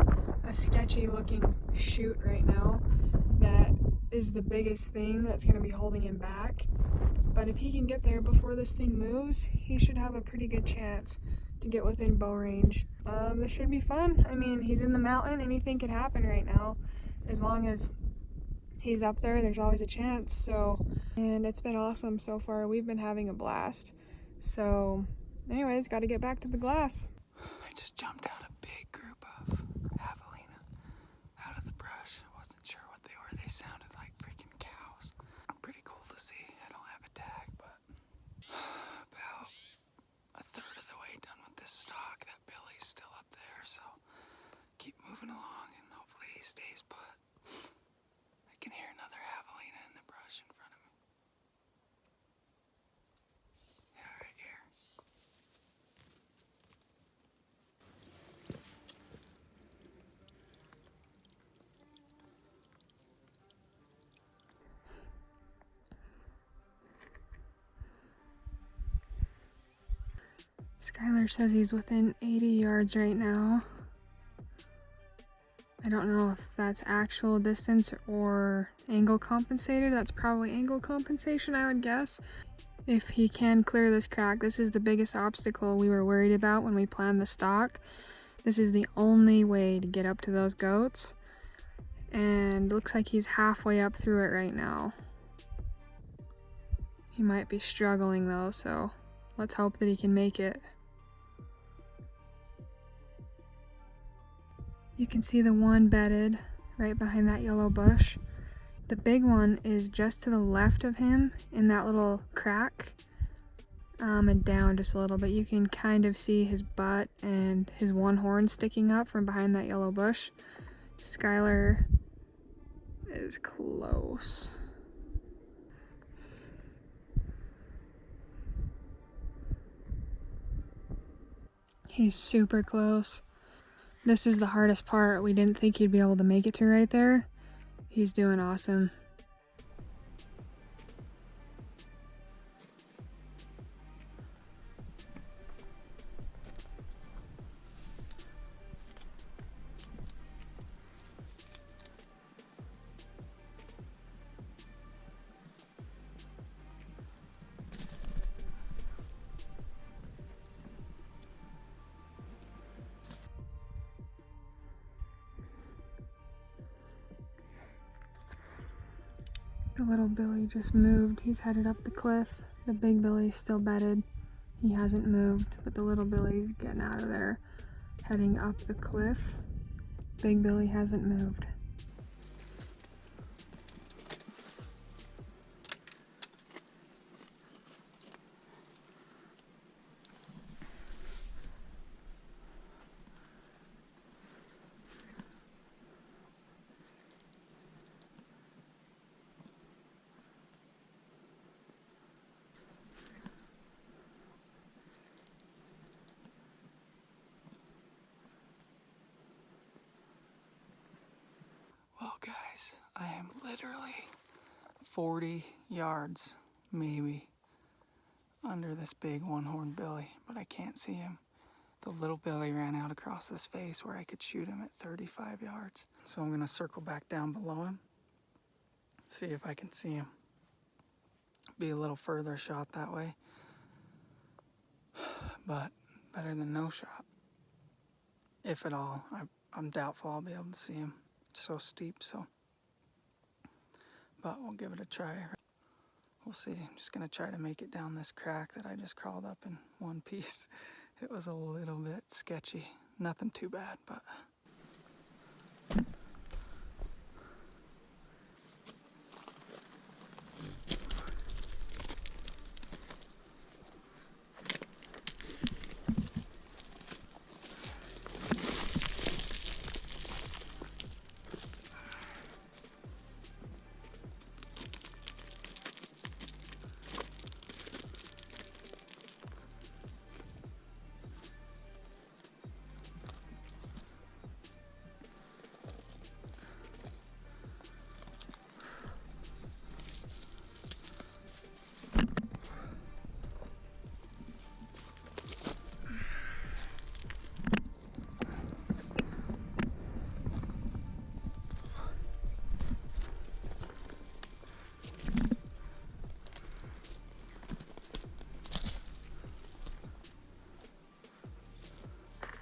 a sketchy looking chute right now that is the biggest thing that's gonna be holding him back. But if he can get there before this thing moves, he should have a pretty good chance to get within bow range. This should be fun. I mean, he's in the mountain, anything could happen right now. As long as he's up there, there's always a chance. So, and it's been awesome so far. We've been having a blast. So anyways, got to get back to the glass. I just jumped out a big group of javelina out of the brush. I wasn't sure what they were. They sounded like freaking cows. Pretty cool to see. I don't have a tag, but about a third of the way done with this stalk. That Billy's still up there, so keep moving along and hopefully he stays put. I can hear another javelina in the brush Skylar says he's within 80 yards right now. I don't know if that's actual distance or angle compensated. That's probably angle compensation, I would guess. If he can clear this crack, this is the biggest obstacle we were worried about when we planned the stalk. This is the only way to get up to those goats. And looks like he's halfway up through it right now. He might be struggling though, so let's hope that he can make it. You can see the one bedded right behind that yellow bush. The big one is just to the left of him in that little crack, and down just a little bit. You can kind of see his butt and his one horn sticking up from behind that yellow bush. Skylar is close. He's super close. This is the hardest part. We didn't think he'd be able to make it to right there. He's doing awesome. The little Billy just moved. He's headed up the cliff. The big Billy's still bedded. He hasn't moved, but the little Billy's getting out of there, heading up the cliff. Big Billy hasn't moved. Well, guys, I am literally 40 yards, maybe, under this big one-horned Billy, but I can't see him. The little Billy ran out across this face where I could shoot him at 35 yards. So I'm gonna circle back down below him, see if I can see him. Be a little further shot that way, but better than no shot. If at all, I'm doubtful I'll be able to see him. It's so steep, so. But we'll give it a try. We'll see. I'm just gonna try to make it down this crack that I just crawled up in one piece. It was a little bit sketchy. Nothing too bad, but.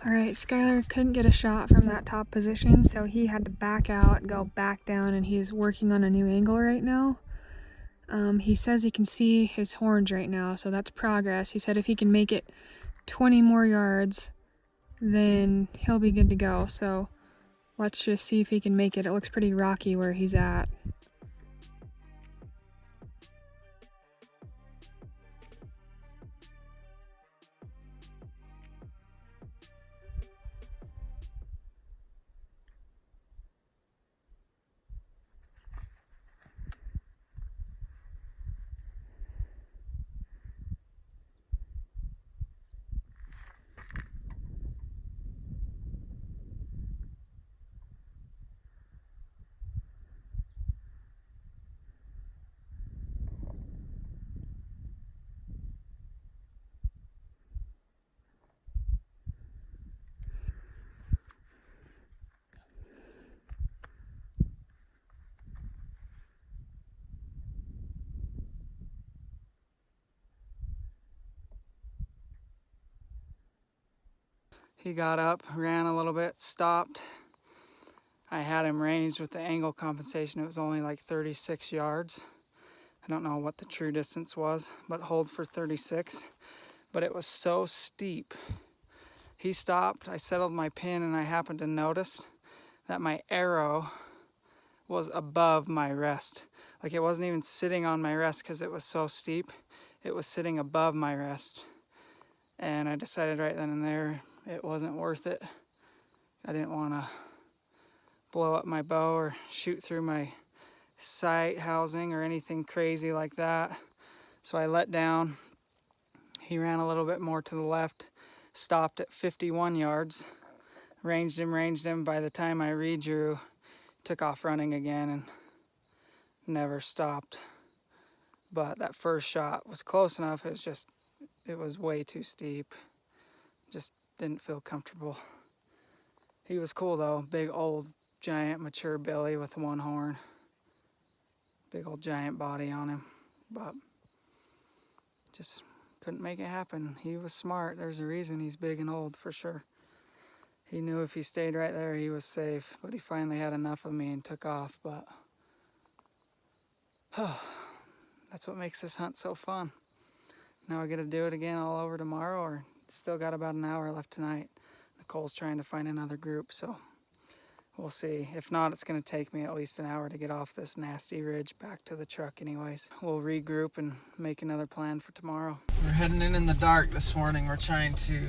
Alright, Skylar couldn't get a shot from that top position, so he had to back out, go back down, and he's working on a new angle right now. He says he can see his horns right now, so that's progress. He said if he can make it 20 more yards, then he'll be good to go. So let's just see if he can make it. It looks pretty rocky where he's at. He got up, ran a little bit, stopped. I had him ranged with the angle compensation. It was only like 36 yards. I don't know what the true distance was, but hold for 36. But it was so steep. He stopped, I settled my pin, and I happened to notice that my arrow was above my rest. Like it wasn't even sitting on my rest because it was so steep. It was sitting above my rest. And I decided right then and there it wasn't worth it. I didn't want to blow up my bow or shoot through my sight housing or anything crazy like that. So I let down. He ran a little bit more to the left, stopped at 51 yards, ranged him. By the time I redrew, took off running again and never stopped. But that first shot was close enough. It was way too steep. Just didn't feel comfortable. He was cool though. Big old giant mature billy with one horn. Big old giant body on him. But just couldn't make it happen. He was smart. There's a reason he's big and old for sure. He knew if he stayed right there he was safe. But he finally had enough of me and took off. But that's what makes this hunt so fun. Now I get to do it again all over tomorrow, or still got about an hour left tonight. Nicole's trying to find another group, so we'll see. If not, it's going to take me at least an hour to get off this nasty ridge back to the truck anyways. We'll regroup and make another plan for tomorrow. We're heading in the dark this morning. We're trying to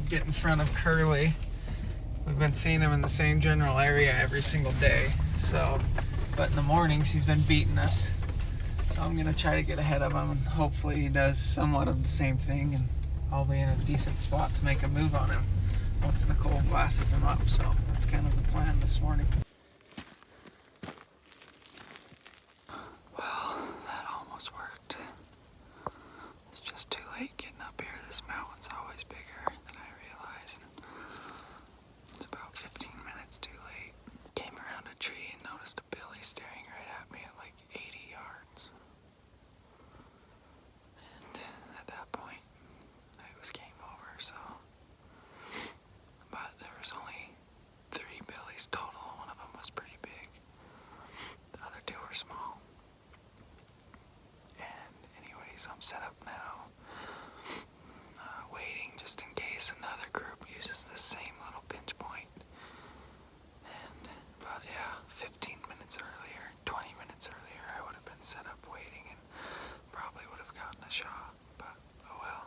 get in front of Curly. We've been seeing him in the same general area every single day, but in the mornings he's been beating us. So I'm going to try to get ahead of him, and hopefully he does somewhat of the same thing, and I'll be in a decent spot to make a move on him once Nicole glasses him up. So that's kind of the plan this morning. Well, that almost worked. It's just too late getting up here. This mountain's always bigger than I realized. It's about 15 minutes too late. Came around a tree and noticed a billy staring right at me at like 80 yards. At that point, it was game over, so. But there was only 3 billies total. One of them was pretty big. The other 2 were small. And anyways, I'm set up now. Waiting just in case another group uses the same little pinch point. But yeah, 15 minutes earlier, 20 minutes earlier, I would have been set up waiting and probably would have gotten a shot, but oh well.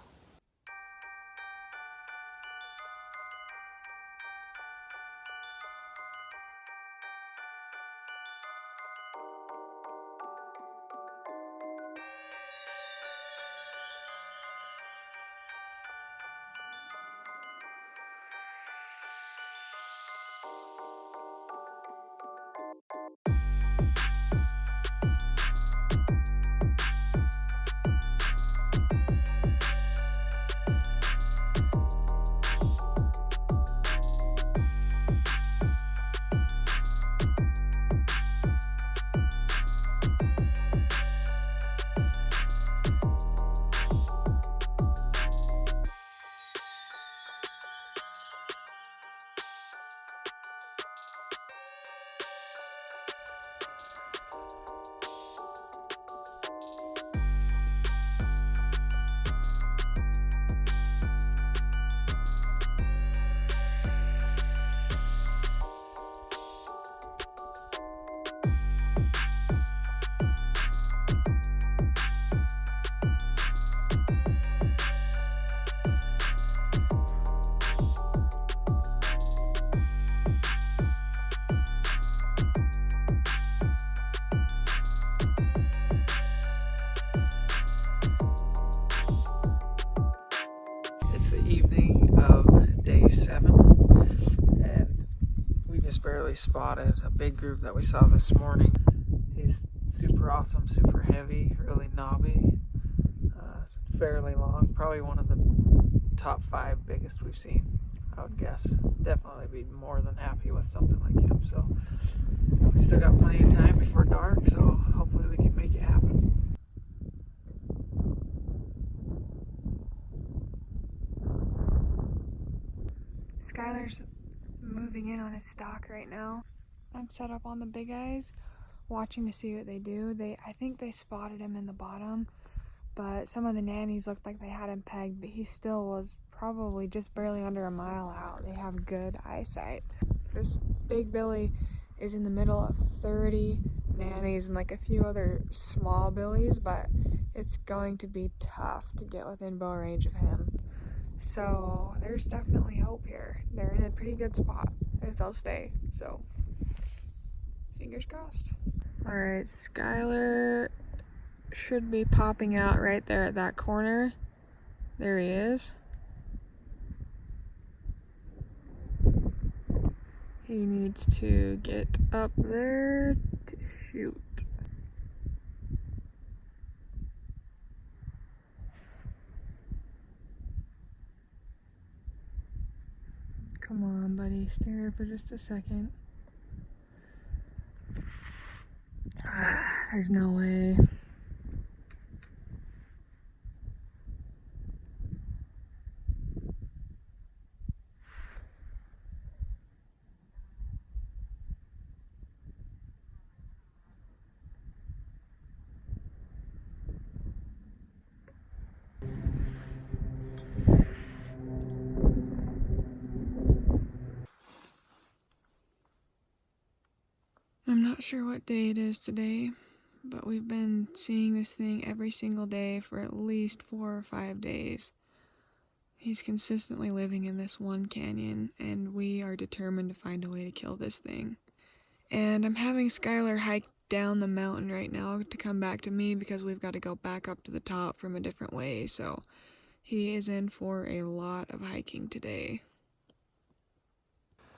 The evening of day 7, and we just barely spotted a big group that we saw this morning. He's super awesome, super heavy, really knobby, fairly long, probably one of the top 5 biggest we've seen, I would guess. Definitely be more than happy with something like him. So we still got plenty of time before dark, so hopefully we can make it happen. Skylar's moving in on his stalk right now. I'm set up on the big eyes, watching to see what they do. I think they spotted him in the bottom, but some of the nannies looked like they had him pegged, but he still was probably just barely under a mile out. They have good eyesight. This big billy is in the middle of 30 nannies and like a few other small billies, but it's going to be tough to get within bow range of him. So there's definitely hope here. They're in a pretty good spot if they'll stay. So fingers crossed. All right, Skylar should be popping out right there at that corner. There he is. He needs to get up there to shoot. Come on, buddy, stay there for just a second. There's no way. I'm not sure what day it is today, but we've been seeing this thing every single day for at least 4 or 5 days. He's consistently living in this one canyon, and we are determined to find a way to kill this thing. And I'm having Skylar hike down the mountain right now to come back to me because we've got to go back up to the top from a different way, so he is in for a lot of hiking today.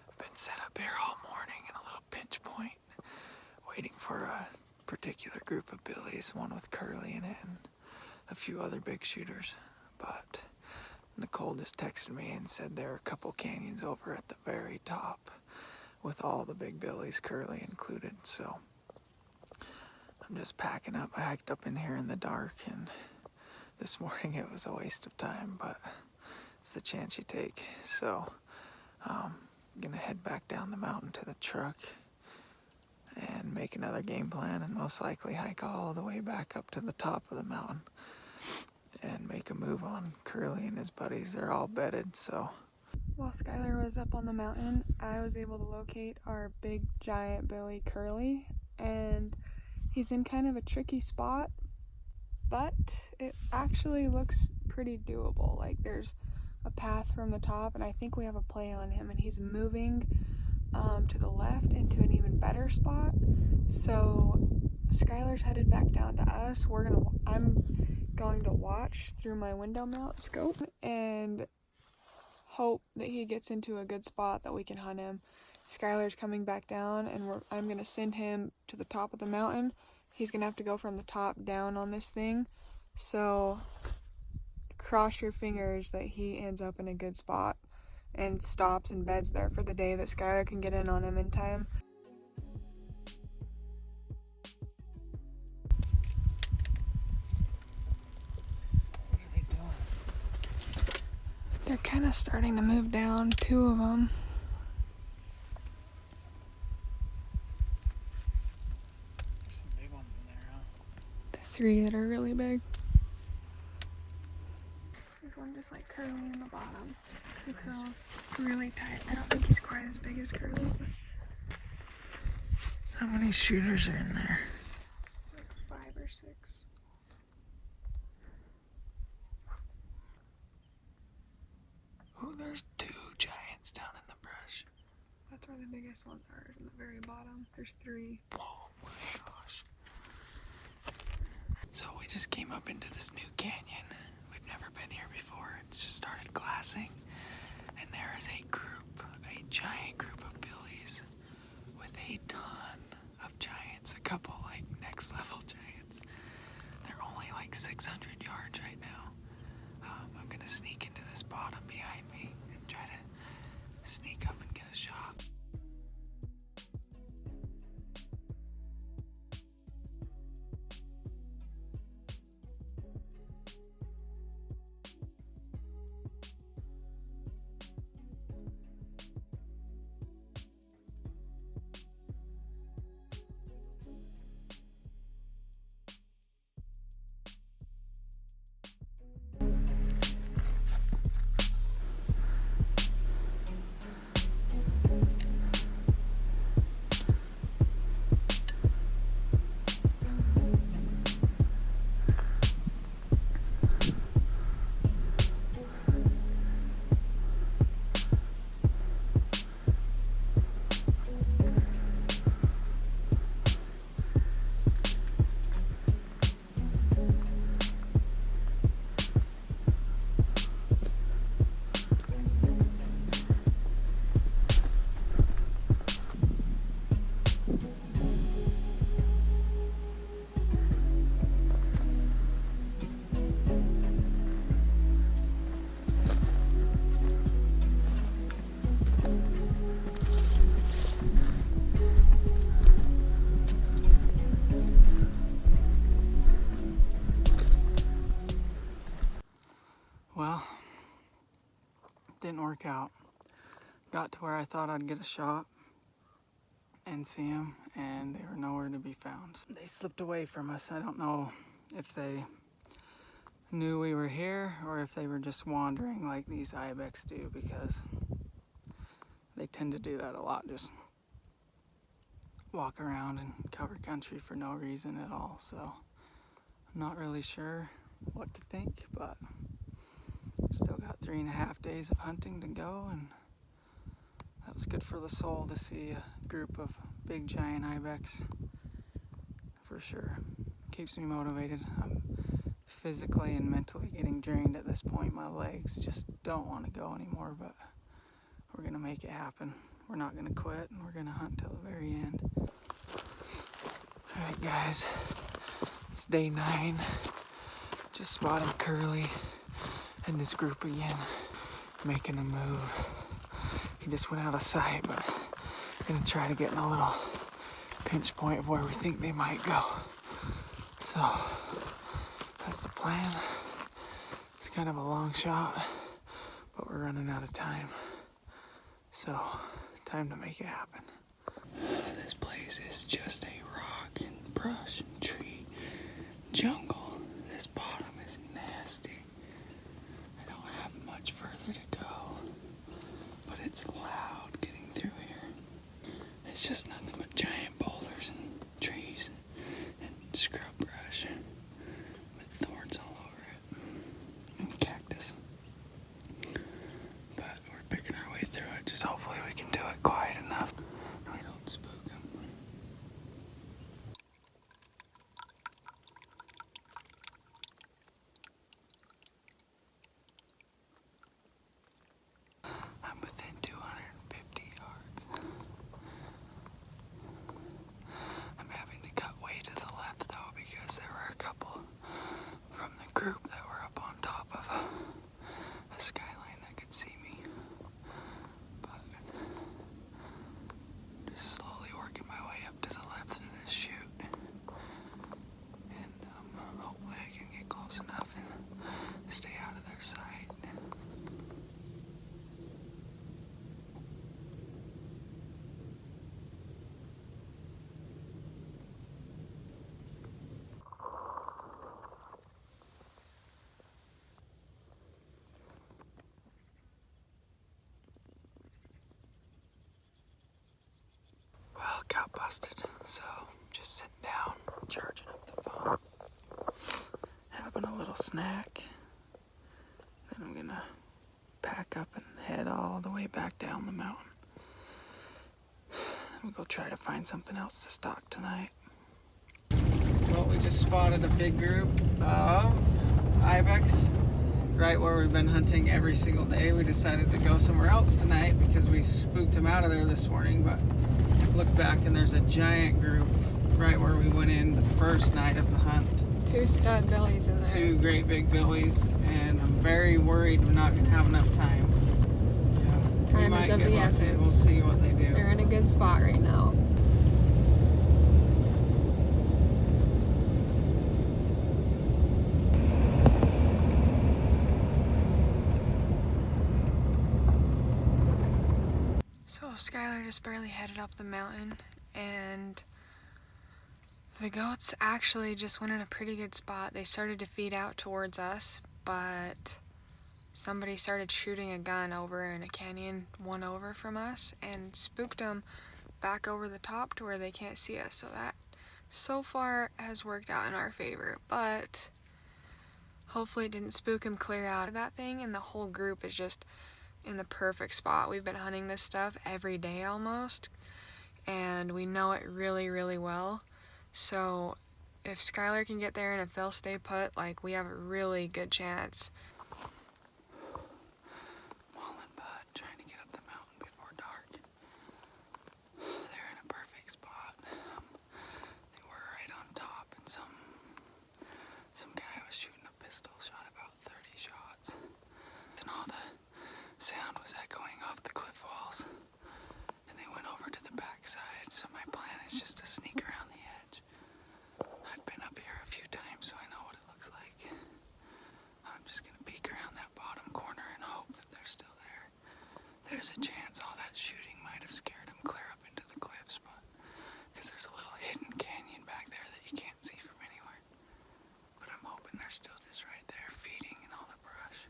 I've been set up here all morning in a little pinch point, waiting for a particular group of billies, one with Curly in it and a few other big shooters. But Nicole just texted me and said there are a couple canyons over at the very top with all the big billies, Curly included. So I'm just packing up. I hiked up in here in the dark, and this morning it was a waste of time, but it's the chance you take. So I'm gonna head back down the mountain to the truck and make another game plan, and most likely hike all the way back up to the top of the mountain and make a move on Curly and his buddies. They're all bedded, so. While Skylar was up on the mountain, I was able to locate our big giant billy Curly, and he's in kind of a tricky spot, but it actually looks pretty doable. Like there's a path from the top, and I think we have a play on him, and he's moving to the left into an even better spot. So Skylar's headed back down to us. I'm going to watch through my window mount scope and hope that he gets into a good spot that we can hunt him. Skylar's coming back down, and I'm going to send him to the top of the mountain. He's going to have to go from the top down on this thing. So cross your fingers that he ends up in a good spot and stops and beds there for the day, that Skylar can get in on him in time. What are they doing? They're kind of starting to move down, 2 of them. There's some big ones in there, huh? The 3 that are really big. There's one just like Curly in the bottom. 2 curls, really tight. I don't think he's quite as big as Curly, but How many shooters are in there? like 5 or 6. Oh, there's 2 giants down in the brush. That's where the biggest ones are, in the very bottom. There's 3. Oh my gosh. So we just came up into this new canyon. We've never been here before. It's just started glassing. And there is a giant group of billies with a ton of giants. A couple like next level giants. They're only like 600 yards right now. I'm gonna sneak into this bottom behind me and try to sneak up and get a shot. didn't work out. Got to where I thought I'd get a shot and see them, and they were nowhere to be found. They slipped away from us. I don't know if they knew we were here or if they were just wandering like these ibex do, because they tend to do that a lot, just walk around and cover country for no reason at all. So I'm not really sure what to think, but still got 3.5 days of hunting to go, and that was good for the soul to see a group of big giant ibex, for sure. Keeps me motivated. I'm physically and mentally getting drained at this point. My legs just don't want to go anymore, but we're gonna make it happen. We're not gonna quit, and we're gonna hunt till the very end. Alright guys, it's day 9. Just spotted Curly and this group again, making a move. He just went out of sight, but gonna try to get in a little pinch point of where we think they might go. So that's the plan. It's kind of a long shot, but we're running out of time. So time to make it happen. This place is just a rock and brush and tree jungle. This bottom is nasty. I don't have much further to go, but it's loud getting through here. It's just nothing but giant boulders and trees and scrub brush with thorns all over it and cactus. But we're picking our way through it. Just hopefully we can do it quiet enough we don't spook them. I'm within 250 yards. I'm having to cut way to the left though, because there were a couple from the group that were up on top of a skyline that could see me. But just slowly working my way up to the left through this chute. And hopefully I can get close enough and stay out of their sight. Well, got busted, so just sitting down, charging up the phone, having a little snack. Then I'm gonna pack up and head all the way back down the mountain. Then we'll go try to find something else to stalk tonight. Well, we just spotted a big group of ibex right where we've been hunting every single day. We decided to go somewhere else tonight because we spooked them out of there this morning, but look back and there's a giant group right where we went in the first night of the hunt. 2 stud billies in there. 2 great big billies, and I'm very worried we're not going to have enough time. Yeah, Time is of the essence. We'll see what they do. They're in a good spot right now. So Skylar just barely headed up the mountain, and the goats actually just went in a pretty good spot. They started to feed out towards us, but somebody started shooting a gun over in a canyon one over from us and spooked them back over the top to where they can't see us. So that so far has worked out in our favor, but hopefully it didn't spook him clear out of that thing, and the whole group is just in the perfect spot. We've been hunting this stuff every day almost, and we know it really, really well. So if Skylar can get there and if they'll stay put, like, we have a really good chance. Mauling butt, trying to get up the mountain before dark. They're in a perfect spot. They were right on top, and some guy was shooting a pistol, shot about 30 shots. And all the sound was echoing off the cliff walls, and they went over to the backside. So my plan is just to sneak around the edge. I've been up here a few times, so I know what it looks like. I'm just gonna peek There's a chance all that shooting might have scared him clear up into the cliffs, but because there's a little hidden canyon back there that you can't see from anywhere. But I'm hoping they're still just right there feeding in all the brush.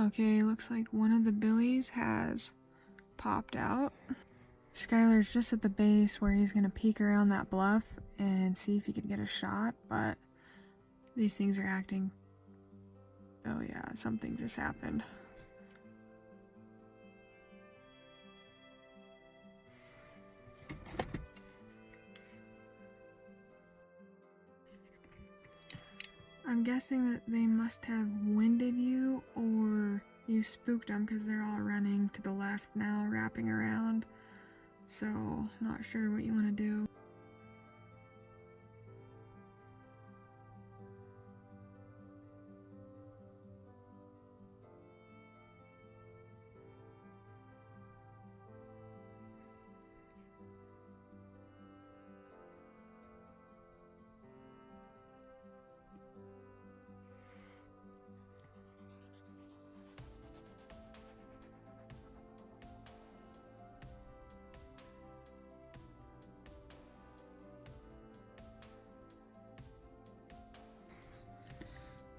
Okay, looks like one of the billies has popped out. Skylar's just at the base where he's gonna peek around that bluff and see if he can get a shot, but these things are acting. Oh yeah, something just happened. I'm guessing that they must have winded you or you spooked them because they're all running to the left now, wrapping around. So, not sure what you want to do.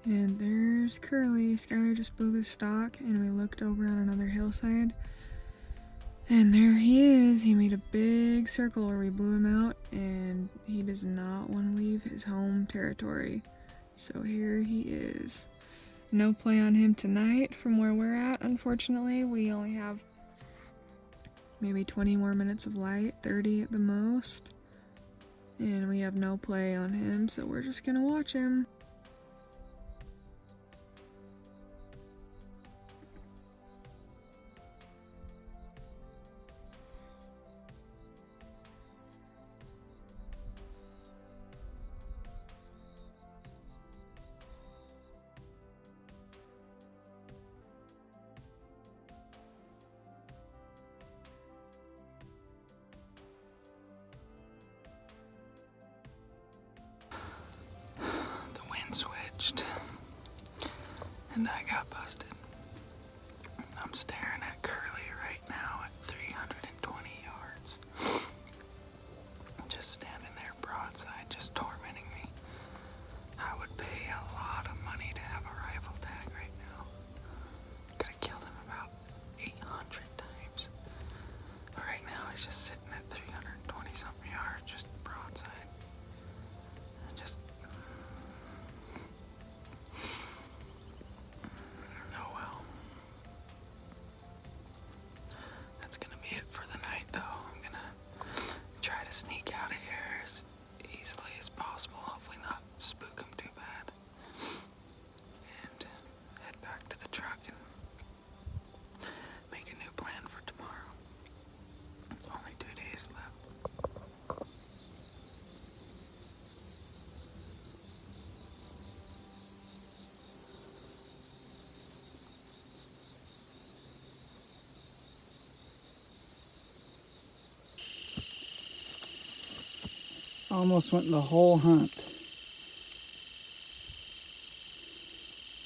And there's Curly. Skylar just blew the stalk and we looked over on another hillside. And there he is. He made a big circle where we blew him out and he does not want to leave his home territory. So here he is. No play on him tonight from where we're at, unfortunately. We only have maybe 20 more minutes of light, 30 at the most. And we have no play on him, so we're just gonna watch him. Switched and I got busted. I'm staring at Curly right now at 320 yards. Just standing there broadside, just tormenting me. I would pay a lot of money to have a rifle tag right now. Could have killed him about 800 times. But right now he's just sitting at 320 something yards, just broadside. And just sneak out of here as easily as possible, hopefully not spook him too bad, and head back to the truck and make a new plan for tomorrow. Only 2 days left. Almost went the whole hunt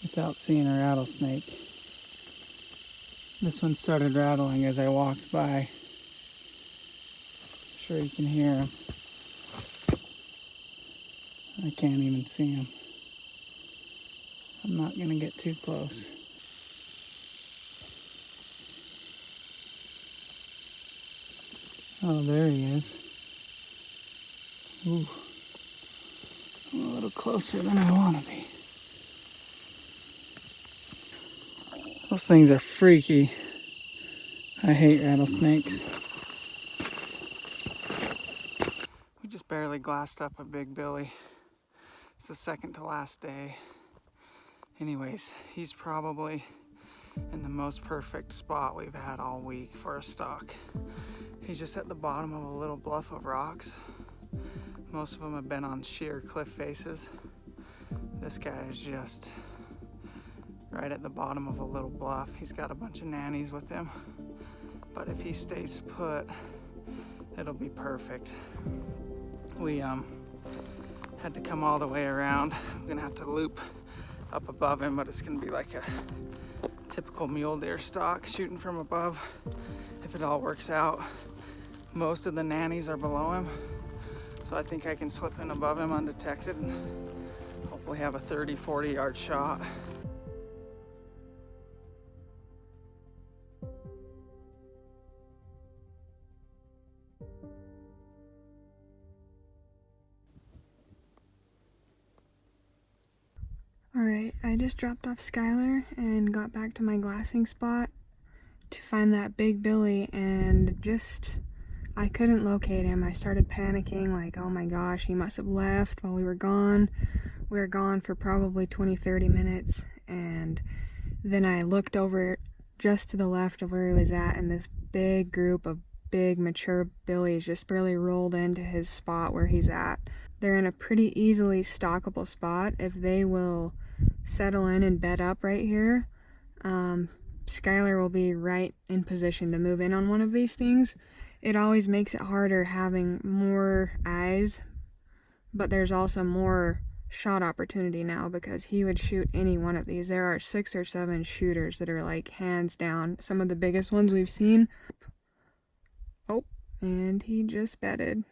without seeing a rattlesnake. This one started rattling as I walked by. I'm sure you can hear him. I can't even see him. I'm not gonna get too close. Oh, there he is. Ooh, I'm a little closer than I want to be. Those things are freaky. I hate rattlesnakes. We just barely glassed up a big billy. It's the second to last day. Anyways, he's probably in the most perfect spot we've had all week for a stalk. He's just at the bottom of a little bluff of rocks. Most of them have been on sheer cliff faces. This guy is just right at the bottom of a little bluff. He's got a bunch of nannies with him, but if he stays put, it'll be perfect. We had to come all the way around. I'm gonna have to loop up above him, but it's gonna be like a typical mule deer stalk, shooting from above. If it all works out, most of the nannies are below him, so I think I can slip in above him undetected and hopefully have a 30-40 yard shot. Alright, I just dropped off Skylar and got back to my glassing spot to find that big billy, and I couldn't locate him. I started panicking, like, oh my gosh, he must have left while we were gone. We were gone for probably 20-30 minutes, and then I looked over just to the left of where he was at, and this big group of big mature billies just barely rolled into his spot where he's at. They're in a pretty easily stalkable spot. If they will settle in and bed up right here, Skylar will be right in position to move in on one of these things. It always makes it harder having more eyes, but there's also more shot opportunity now because he would shoot any one of these. There are 6 or 7 shooters that are like hands down some of the biggest ones we've seen. Oh, and he just bedded.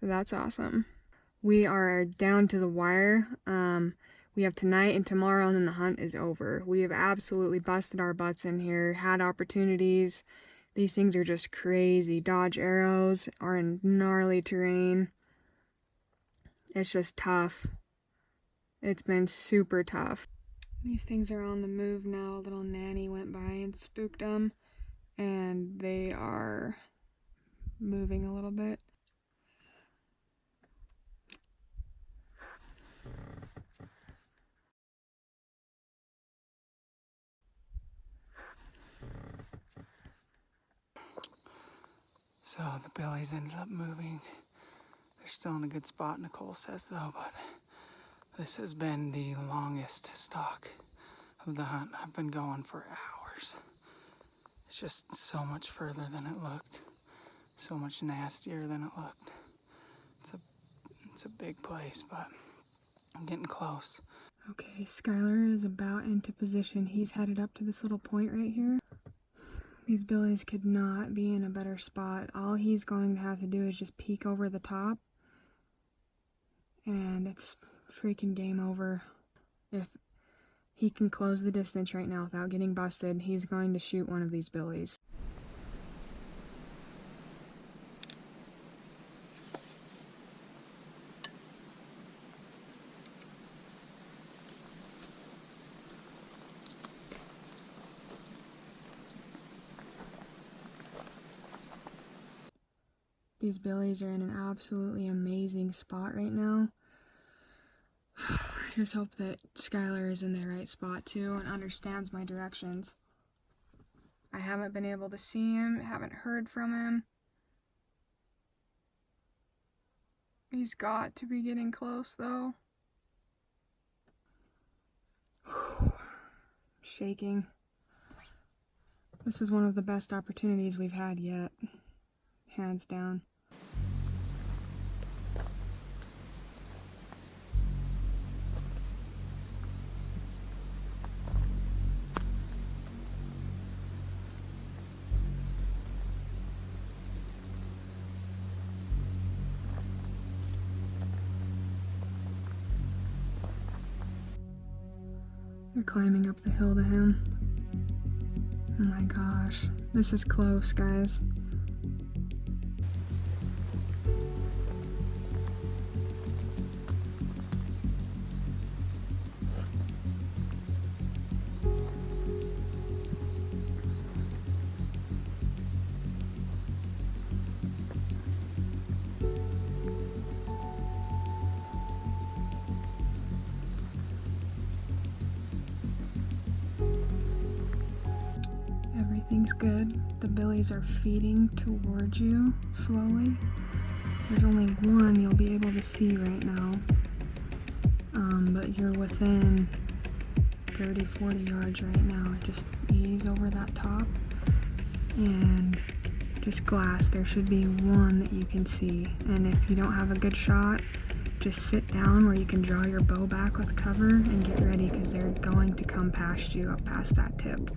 That's awesome. We are down to the wire. We have tonight and tomorrow, and then the hunt is over. We have absolutely busted our butts in here, had opportunities. These things are just crazy. Dodge arrows are in gnarly terrain. It's just tough. It's been super tough. These things are on the move now. A little nanny went by and spooked them, and they are moving a little bit. So the billies ended up moving. They're still in a good spot, Nicole says, though, but this has been the longest stalk of the hunt. I've been going for hours. It's just so much further than it looked, so much nastier than it looked. It's a big place, but I'm getting close. Okay, Skylar is about into position. He's headed up to this little point right here. These billies could not be in a better spot. All he's going to have to do is just peek over the top, and it's freaking game over. If he can close the distance right now without getting busted, he's going to shoot one of these billies. These billies are in an absolutely amazing spot right now. I just hope that Skylar is in the right spot too and understands my directions. I haven't been able to see him, haven't heard from him. He's got to be getting close though. Shaking. This is one of the best opportunities we've had yet. Hands down. They're climbing up the hill to him. Oh my gosh, this is close, guys. Everything's good. The billies are feeding towards you slowly. There's only one you'll be able to see right now, but you're within 30-40 yards right now. Just ease over that top and just glass. There should be one that you can see, and if you don't have a good shot, just sit down where you can draw your bow back with cover and get ready because they're going to come past you up past that tip.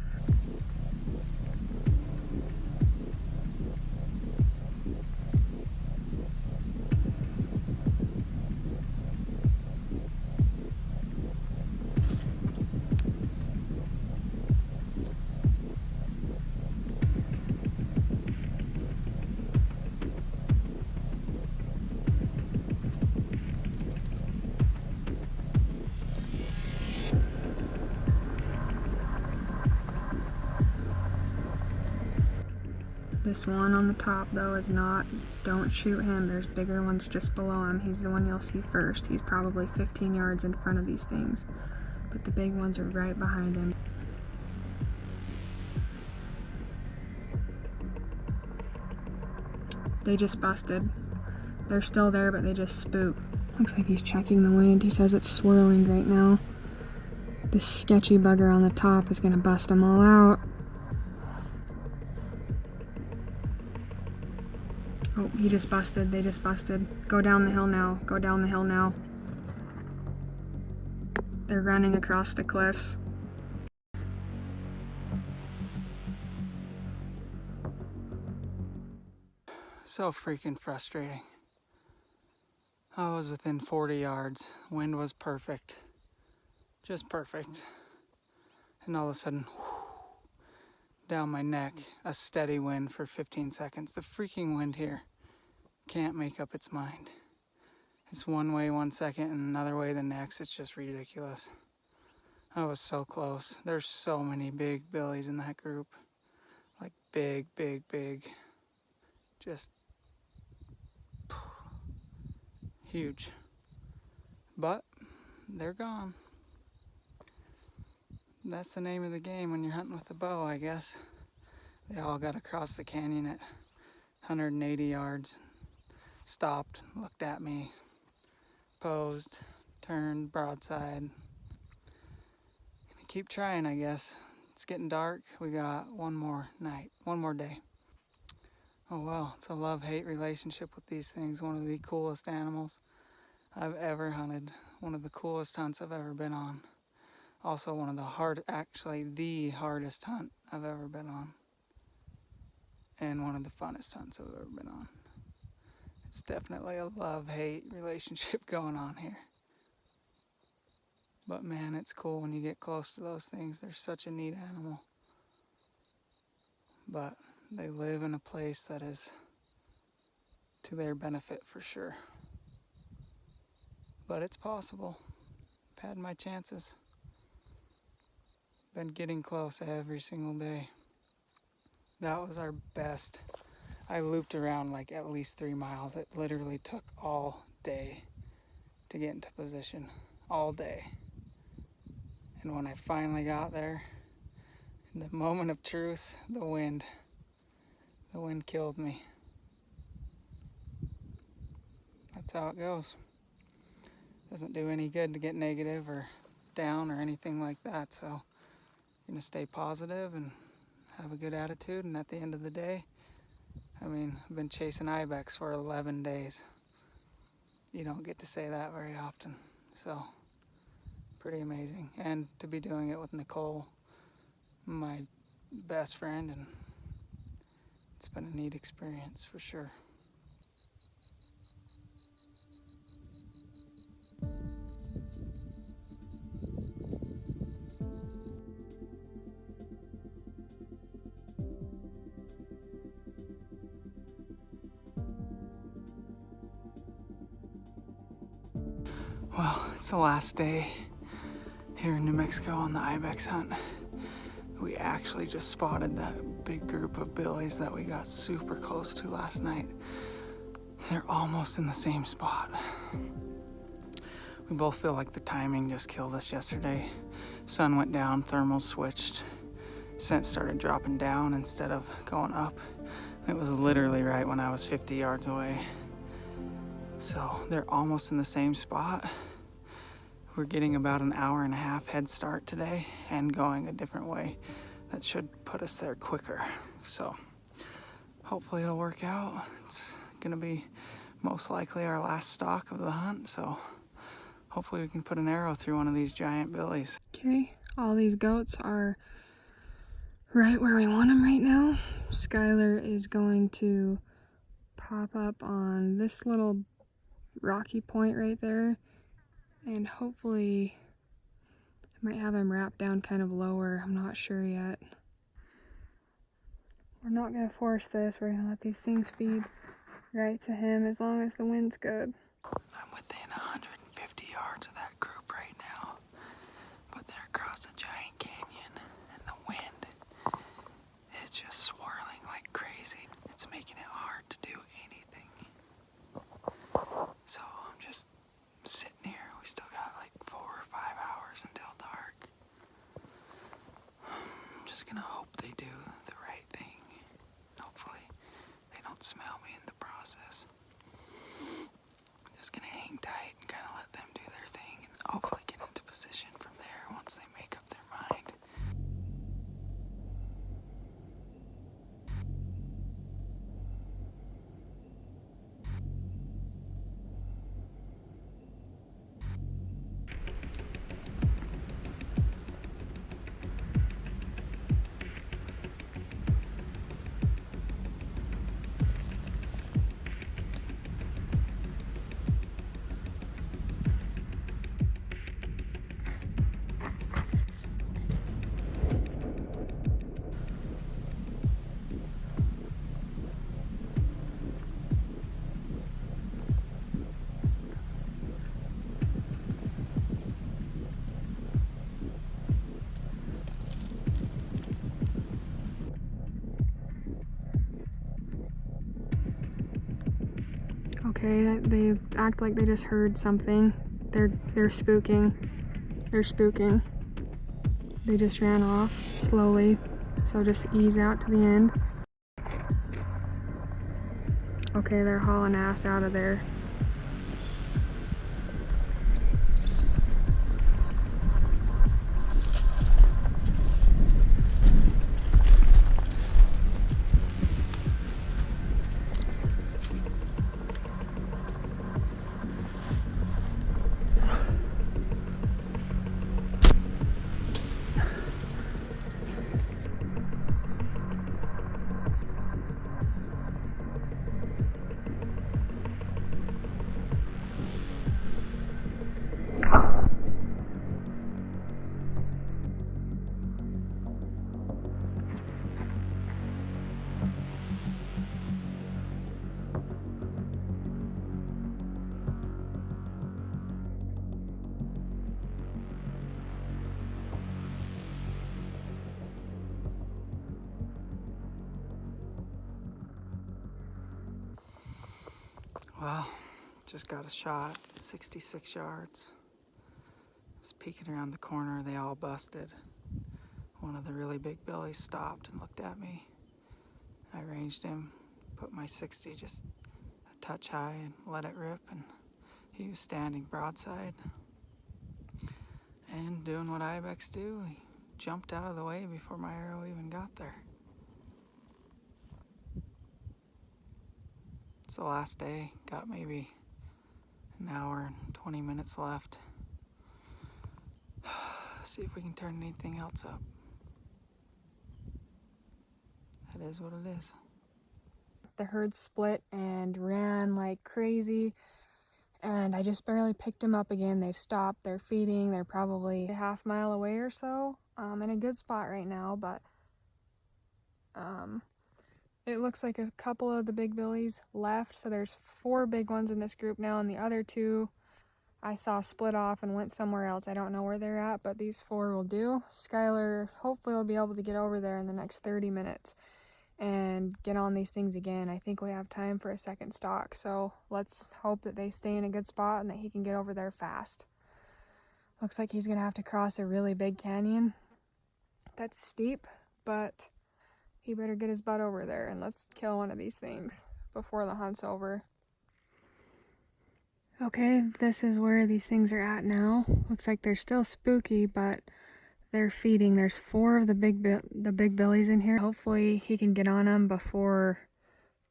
This one on the top though is not, don't shoot him. There's bigger ones just below him. He's the one you'll see first. He's probably 15 yards in front of these things. But the big ones are right behind him. They just busted. They're still there, but they just spooked. Looks like he's checking the wind. He says it's swirling right now. This sketchy bugger on the top is gonna bust them all out. Oh, he just busted. They just busted. Go down the hill now. Go down the hill now. They're running across the cliffs. So freaking frustrating. I was within 40 yards. Wind was perfect. Just perfect. And all of a sudden, down my neck, a steady wind for 15 seconds. The freaking wind here can't make up its mind. It's one way 1 second and another way the next. It's just ridiculous. I was so close. There's so many big billies in that group. Like big, big, big. Just huge. But they're gone. That's the name of the game when you're hunting with a bow, I guess. They all got across the canyon at 180 yards. Stopped, looked at me, posed, turned broadside. Keep trying, I guess. It's getting dark. We got one more night, one more day. Oh well, it's a love-hate relationship with these things. One of the coolest animals I've ever hunted. One of the coolest hunts I've ever been on. Also one of the actually the hardest hunt I've ever been on. And one of the funnest hunts I've ever been on. It's definitely a love-hate relationship going on here. But man, it's cool when you get close to those things. They're such a neat animal. But they live in a place that is to their benefit for sure. But it's possible. I've had my chances. Been getting close every single day. That was our best. I looped around like at least 3 miles. It literally took all day to get into position. All day. And when I finally got there, in the moment of truth, the wind killed me. That's how it goes. Doesn't do any good to get negative or down or anything like that, so I'm gonna stay positive and have a good attitude. And at the end of the day, I mean, I've been chasing Ibex for 11 days. You don't get to say that very often, so pretty amazing. And to be doing it with Nicole, my best friend, and it's been a neat experience for sure. Well, it's the last day here in New Mexico on the Ibex hunt. We actually just spotted that big group of billies that we got super close to last night. They're almost in the same spot. We both feel like the timing just killed us yesterday. Sun went down, thermals switched, scent started dropping down instead of going up. It was literally right when I was 50 yards away. So they're almost in the same spot. We're getting about an hour and a half head start today and going a different way. That should put us there quicker. So hopefully it'll work out. It's gonna be most likely our last stalk of the hunt, so hopefully we can put an arrow through one of these giant billies. Okay, all these goats are right where we want them right now. Skylar is going to pop up on this little rocky point right there, and hopefully I might have him wrapped down kind of lower. I'm not sure yet. We're not going to force this. We're going to let these things feed right to him as long as the wind's good. I'm within 150 yards of that group right now, but they're across a giant canyon, and the wind is just swirling like crazy. It's making it hard to do anything. So I'm just sitting here. We still got like 4 or 5 hours until dark. I'm just gonna hope they do the right thing. Hopefully they don't smell me in the process. I'm just gonna hang tight and kind of let them do their thing and hopefully get into position from there once they make up their mind. Okay, they act like they just heard something. They're spooking. They're spooking. They just ran off slowly, so just ease out to the end. Okay, they're hauling ass out of there. Well, just got a shot, 66 yards. Just peeking around the corner, they all busted. One of the really big billies stopped and looked at me. I ranged him, put my 60 just a touch high and let it rip, and he was standing broadside. And doing what Ibex do, he jumped out of the way before my arrow even got there. It's the last day, got maybe an hour and 20 minutes left. See if we can turn anything else up. That is what it is. The herd split and ran like crazy, and I just barely picked them up again. They've stopped, they're feeding, they're probably a half mile away or so. In a good spot right now, but it looks like a couple of the big billies left, so there's 4 big ones in this group now, and the other 2 I saw split off and went somewhere else. I don't know where they're at, but these 4 will do. Skylar hopefully will be able to get over there in the next 30 minutes and get on these things again. I think we have time for a second stalk, so let's hope that they stay in a good spot and that he can get over there fast. Looks like he's gonna have to cross a really big canyon. That's steep, but he better get his butt over there, and let's kill one of these things before the hunt's over. Okay, this is where these things are at now. Looks like they're still spooky, but they're feeding. There's 4 of the big billies in here. Hopefully he can get on them before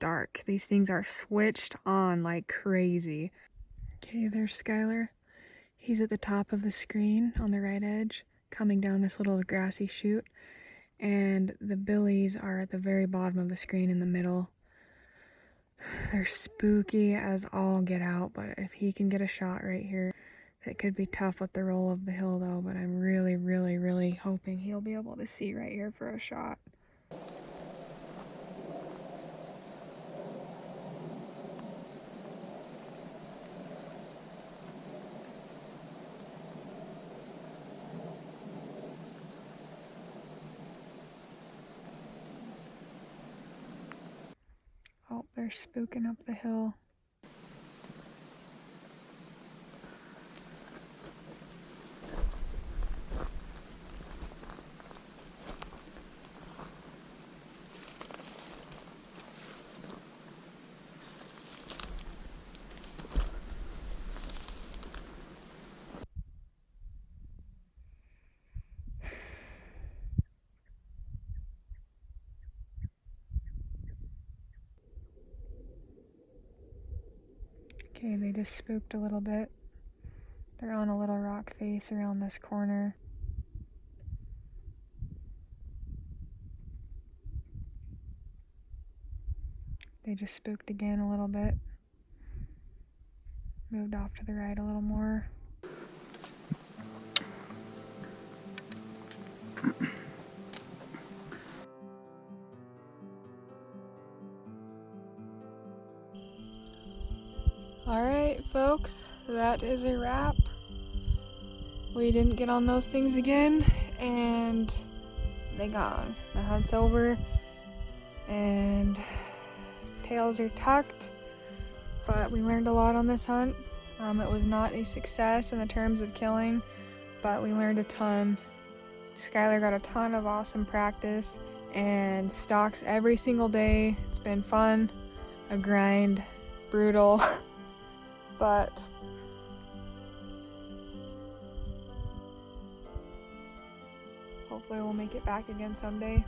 dark. These things are switched on like crazy. Okay, there's Skylar. He's at the top of the screen on the right edge, coming down this little grassy chute. And the billies are at the very bottom of the screen in the middle. They're spooky as all get out, but if he can get a shot right here, it could be tough with the roll of the hill though, but I'm really, really, really hoping he'll be able to see right here for a shot. Oh, they're spooking up the hill. Okay, they just spooked a little bit. They're on a little rock face around this corner. They just spooked again a little bit. Moved off to the right a little more. Alright, folks, that is a wrap. We didn't get on those things again, and they gone. The hunt's over, and tails are tucked, but we learned a lot on this hunt. It was not a success in the terms of killing, but we learned a ton. Skylar got a ton of awesome practice and stalks every single day. It's been fun, a grind, brutal, but hopefully we'll make it back again someday.